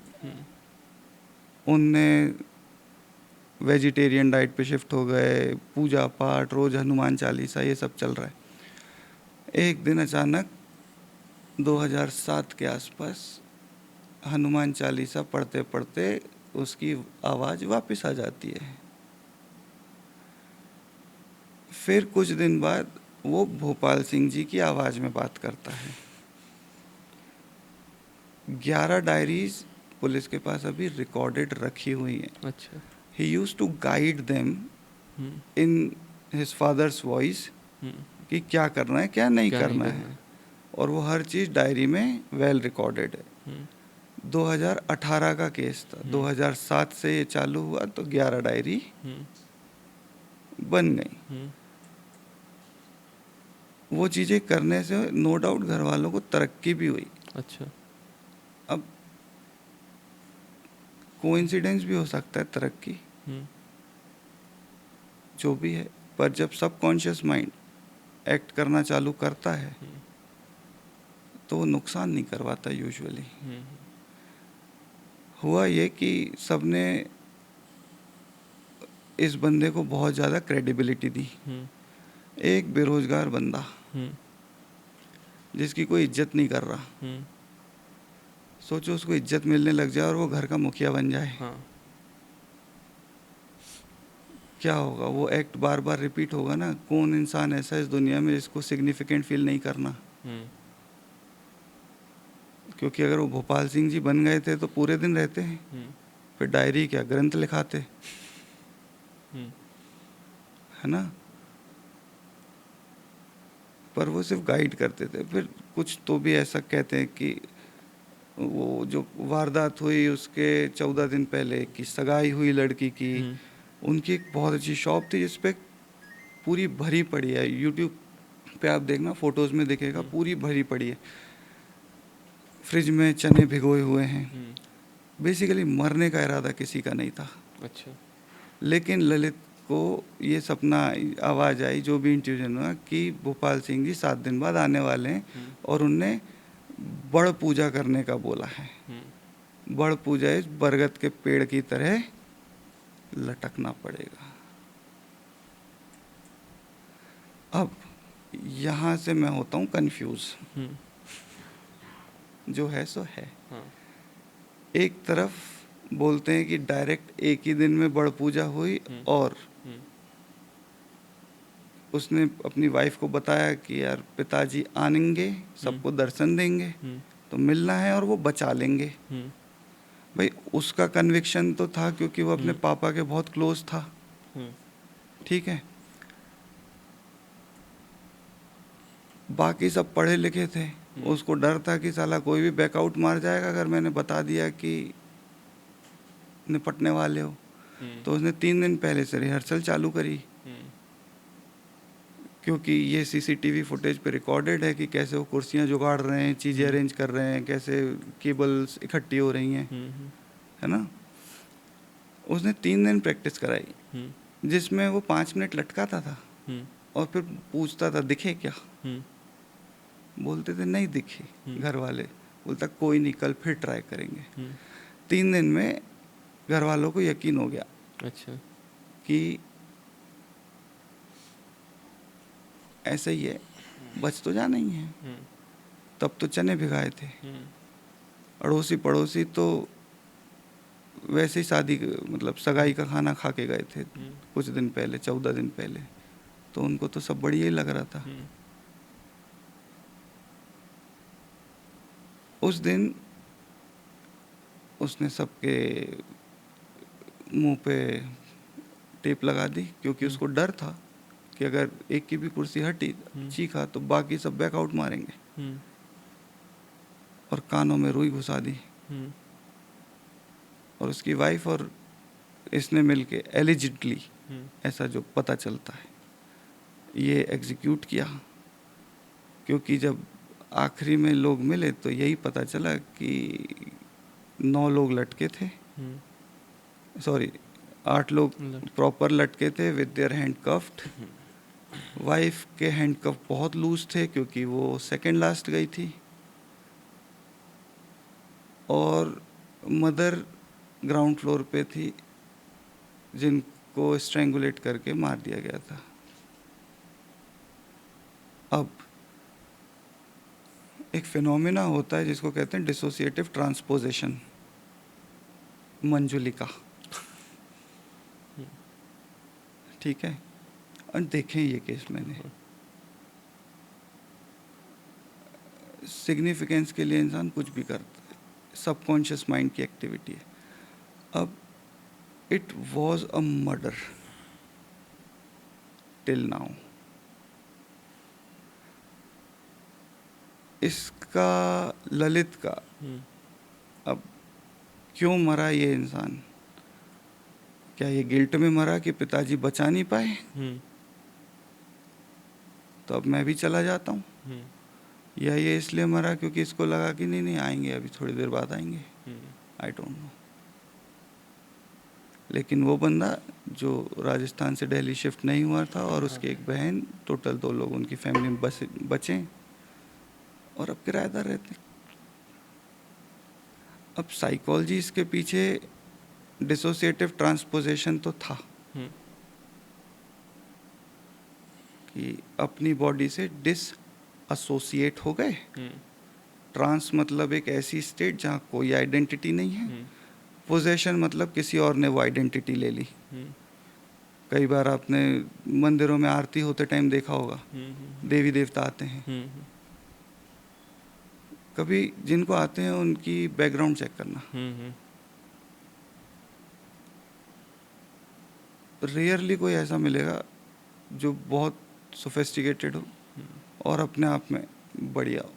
उनने वेजिटेरियन डाइट पे शिफ्ट हो गए, पूजा पाठ, रोज़ हनुमान चालीसा, ये सब चल रहा है। एक दिन अचानक 2007 के आसपास हनुमान चालीसा पढ़ते पढ़ते उसकी आवाज़ वापस आ जाती है। फिर कुछ दिन बाद वो भोपाल सिंह जी की आवाज़ में बात करता है। 11 डायरीज पुलिस के पास अभी रिकॉर्डेड रखी हुई हैं। अच्छा। He used to guide them in his father's voice कि क्या करना है क्या नहीं क्या नहीं करना है, और वो हर चीज़ डायरी में वेल रिकॉर्डेड है। 2018 का केस था, 2007 से ये चालू हुआ तो 11 डायरी बन गई। वो चीज़ें करने से नो डाउट घर वालों को तरक्की भी हुई। अच्छा। अब कोइंसिडेंस भी हो सकता है, तरक्की जो भी है, पर जब सबकॉन्शियस माइंड एक्ट करना चालू करता है तो वो नुकसान नहीं करवाता यूजुअली। हुआ ये कि सबने इस बंदे को बहुत ज़्यादा क्रेडिबिलिटी दी। एक बेरोजगार बंदा जिसकी कोई इज्जत नहीं कर रहा, सोचो उसको इज्जत मिलने लग जाए और वो घर का मुखिया बन जाए। हाँ। क्या होगा, वो एक्ट बार बार रिपीट होगा ना। कौन इंसान ऐसा है इस दुनिया में जिसको सिग्निफिकेंट फील नहीं करना। क्योंकि अगर वो भोपाल सिंह जी बन गए थे तो पूरे दिन रहते हैं, फिर डायरी क्या ग्रंथ लिखाते, है ना। पर वो सिर्फ गाइड करते थे। फिर कुछ तो भी ऐसा कहते हैं कि वो जो वारदात हुई उसके 14 दिन पहले की सगाई हुई लड़की की, उनकी एक बहुत अच्छी शॉप थी जिस पे पूरी भरी पड़ी है। यूट्यूब पे आप देखना, फोटोज़ में दिखेगा, पूरी भरी पड़ी है। फ्रिज में चने भिगोए हुए हैं। बेसिकली मरने का इरादा किसी का नहीं था। अच्छा। लेकिन ललित को ये सपना आवाज़ आई, जो भी इंट्यूजन हुआ, कि भोपाल सिंह जी 7 दिन बाद आने वाले हैं और उनने बड़ पूजा करने का बोला है। बड़ पूजा इस बरगद के पेड़ की तरह लटकना पड़ेगा। अब यहाँ से मैं होता हूँ कंफ्यूज। जो है सो है। एक तरफ बोलते हैं कि डायरेक्ट एक ही दिन में बड़ पूजा हुई और उसने अपनी वाइफ को बताया कि यार पिताजी आनेंगे, सबको दर्शन देंगे, तो मिलना है और वो बचा लेंगे। भाई उसका कन्विक्शन तो था क्योंकि वो अपने पापा के बहुत क्लोज था। ठीक है, बाकी सब पढ़े लिखे थे। उसको डर था कि साला कोई भी बैकआउट मार जाएगा अगर मैंने बता दिया कि निपटने वाले हो। तो उसने 3 दिन पहले से रिहर्सल चालू करी, क्योंकि ये सीसीटीवी फुटेज पे रिकॉर्डेड है कि कैसे वो कुर्सियां जुगाड़ रहे हैं, चीज़ें अरेंज कर रहे हैं, कैसे केबल्स इकट्ठी हो रही हैं, है ना। उसने 3 दिन प्रैक्टिस कराई, जिसमें वो 5 मिनट लटकाता था और फिर पूछता था दिखे क्या। बोलते थे नहीं दिखे घर वाले। बोलता कोई नहीं, कल फिर ट्राई करेंगे। 3 दिन में घर वालों को यकीन हो गया। अच्छा। कि ऐसा ही है, बच तो जाना ही है। तब तो चने भिगाए थे। अड़ोसी पड़ोसी तो वैसे ही शादी मतलब सगाई का खाना खा के गए थे। कुछ दिन पहले, 14 दिन पहले, तो उनको तो सब बढ़िया ही लग रहा था। उस दिन उसने सबके मुंह पे टेप लगा दी, क्योंकि उसको डर था कि अगर एक की भी कुर्सी हटी, चीखा, तो बाकी सब बैकआउट मारेंगे। और कानों में रुई घुसा दी। और उसकी वाइफ और इसने मिलके एलिजिडली, ऐसा जो पता चलता है, ये एग्जीक्यूट किया। क्योंकि जब आखिरी में लोग मिले तो यही पता चला कि 9 लोग लटके थे, सॉरी 8 लोग प्रॉपर लटके थे with their hand cuffed. Wife के हैंड कफ बहुत लूज थे क्योंकि वो सेकंड लास्ट गई थी। और मदर ग्राउंड फ्लोर पे थी, जिनको स्ट्रैंगुलेट करके मार दिया गया था। अब एक फिनोमिना होता है जिसको कहते हैं डिसोसिएटिव ट्रांसपोजिशन, मंजुलिका। ठीक है, और देखें ये केस मैंने, सिग्निफिकेंस के लिए इंसान कुछ भी करता है, सबकॉन्शियस माइंड की एक्टिविटी है। अब it was a murder till now. इसका ललित का, अब क्यों मरा ये इंसान? क्या ये गिल्ट में मरा कि पिताजी बचा नहीं पाए, तो अब मैं भी चला जाता हूँ? या ये इसलिए मरा क्योंकि इसको लगा कि नहीं नहीं आएंगे, अभी थोड़ी देर बाद आएंगे? I don't know. लेकिन वो बंदा जो राजस्थान से दिल्ली शिफ्ट नहीं हुआ था, और उसकी एक बहन, टोटल 2 लोग उनकी फैमिली में बचे, और अब किराएदार रहते। अब साइकोलॉजी इसके पीछे डिसोसिएटिव ट्रांसपोजिशन तो था कि अपनी बॉडी से डिसएसोसिएट हो गए। ट्रांस मतलब एक ऐसी स्टेट जहाँ कोई आइडेंटिटी नहीं है। पोजेशन मतलब किसी और ने वो आइडेंटिटी ले ली। कई बार आपने मंदिरों में आरती होते टाइम देखा होगा, देवी देवता आते हैं। कभी जिनको आते हैं उनकी बैकग्राउंड चेक करना। रेयरली कोई ऐसा मिलेगा जो बहुत सोफिस्टिकेटेड हो और अपने आप में बढ़िया हो,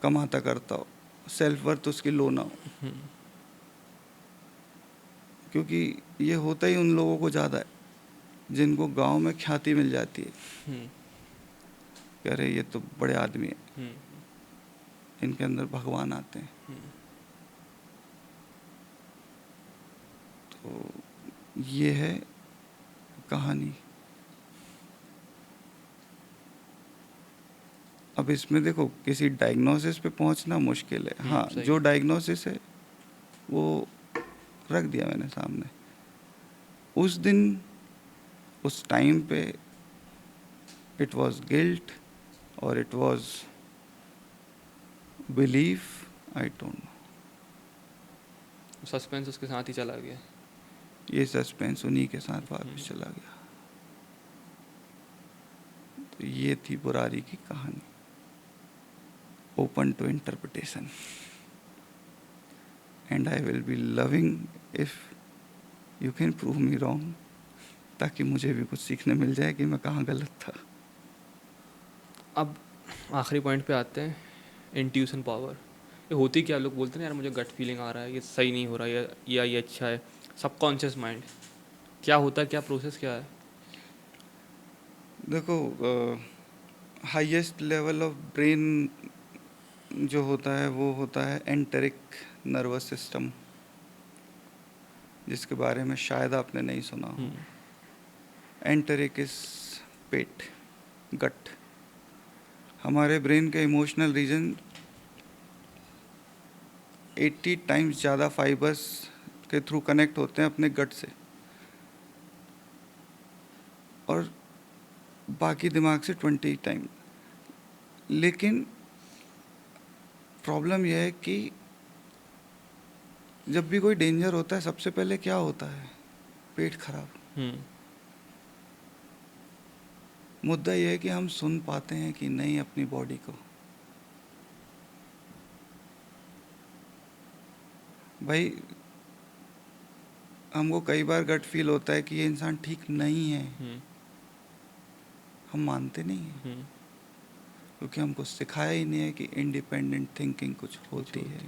कमाता करता हो, सेल्फ वर्थ उसकी लो ना हो। क्योंकि ये होता ही उन लोगों को ज़्यादा है जिनको गांव में ख्याति मिल जाती है, कह रहे ये तो बड़े आदमी है, इनके अंदर भगवान आते हैं। तो ये है कहानी। अब इसमें देखो, किसी डायग्नोसिस पे पहुंचना मुश्किल है। हाँ, जो डायग्नोसिस है वो रख दिया मैंने सामने। उस दिन, उस टाइम पे इट वाज गिल्ट और it was belief, I don't know. Suspense उसके साथ ही चला गया। ये सस्पेंस उन्हीं के साथ वापस चला गया। तो ये थी बुरारी की कहानी, open to interpretation, and I will be loving if you can prove me wrong, ताकि मुझे भी कुछ सीखने मिल जाए कि मैं कहाँ गलत था। अब आखिरी पॉइंट पे आते हैं, इंट्यूशन पावर। ये होती क्या? लोग बोलते हैं यार मुझे गट फीलिंग आ रहा है, ये सही नहीं हो रहा है, या ये अच्छा है। सबकॉन्शियस माइंड क्या होता है, क्या प्रोसेस क्या है? देखो, हाईएस्ट लेवल ऑफ ब्रेन जो होता है वो होता है एंटेरिक नर्वस सिस्टम, जिसके बारे में शायद आपने नहीं सुना हो। एंटेरिक इज पेट, गट। हमारे ब्रेन के इमोशनल रीजन 80 टाइम्स ज़्यादा फाइबर्स के थ्रू कनेक्ट होते हैं अपने गट से, और बाकी दिमाग से 20 टाइम। लेकिन प्रॉब्लम यह है कि जब भी कोई डेंजर होता है, सबसे पहले क्या होता है? पेट खराब। मुद्दा ये है कि हम सुन पाते हैं कि नहीं अपनी बॉडी को। भाई हमको कई बार गट फील होता है कि ये इंसान ठीक नहीं है, हम मानते नहीं हैं क्योंकि हमको सिखाया ही नहीं है कि इंडिपेंडेंट थिंकिंग कुछ होती है।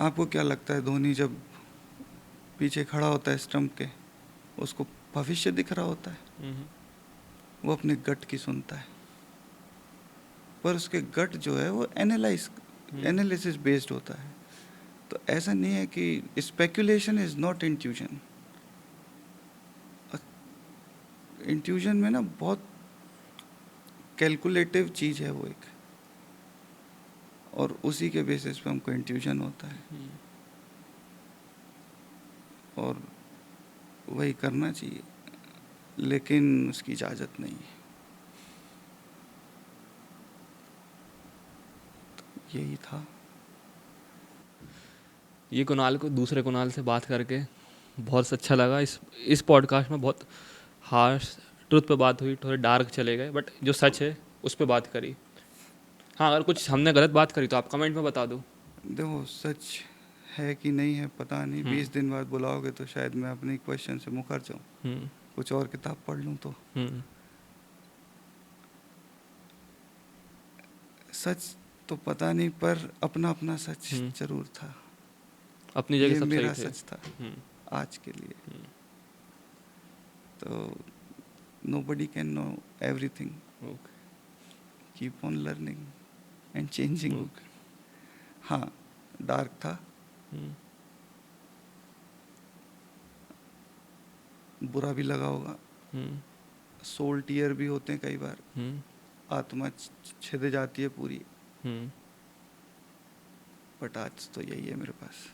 आपको क्या लगता है धोनी जब पीछे खड़ा होता है स्टंप के, उसको भविष्य दिख रहा होता है? वो अपने गट की सुनता है, पर उसके गट जो है वो एनालिसिस बेस्ड होता है। तो ऐसा नहीं है कि speculation is not intuition. Intuition में ना बहुत कैलकुलेटिव चीज़ है वो एक, और उसी के बेसिस पे हमको इंट्यूजन होता है और वही करना चाहिए, लेकिन उसकी इजाज़त नहीं है। तो यही था। ये कुणाल को दूसरे कुणाल से बात करके बहुत अच्छा लगा। इस पॉडकास्ट में बहुत हार्श ट्रुथ पे बात हुई, थोड़े डार्क चले गए, बट जो सच है उस पे बात करी। हाँ, अगर कुछ हमने गलत बात करी तो आप कमेंट में बता दो। देखो सच है कि नहीं है पता नहीं, 20 दिन बाद बुलाओगे तो शायद मैं अपने क्वेश्चन से मुकर जाऊँ, कुछ और किताब पढ़ लूँ तो। सच तो पता नहीं, पर अपना अपना सच जरूर था। अपनी जगह ये सब मेरा सही थे। सच था आज के लिए। तो nobody can know everything. Keep on learning and changing. हाँ, डार्क था, बुरा भी लगा होगा, सोल टीयर भी होते हैं कई बार, आत्मा छिद जाती है पूरी, बट आज तो यही है मेरे पास।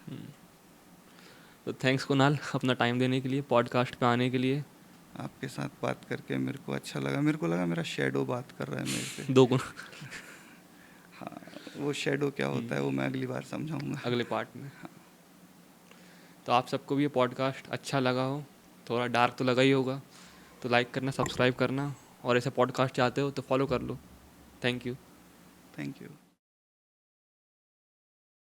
तो थैंक्स कुणाल अपना टाइम देने के लिए, पॉडकास्ट पे आने के लिए। आपके साथ बात करके मेरे को अच्छा लगा। मेरे को लगा मेरा शेडो बात कर रहा है मेरे से। दो गुण। हाँ, वो शेडो क्या होता है वो मैं अगली बार समझाऊंगा, अगले पार्ट में। हाँ। तो आप सबको भी ये पॉडकास्ट अच्छा लगा हो, थोड़ा डार्क तो लगा ही होगा, तो लाइक करना, सब्सक्राइब करना, और ऐसे पॉडकास्ट चाहते हो तो फॉलो कर लो। Thank you.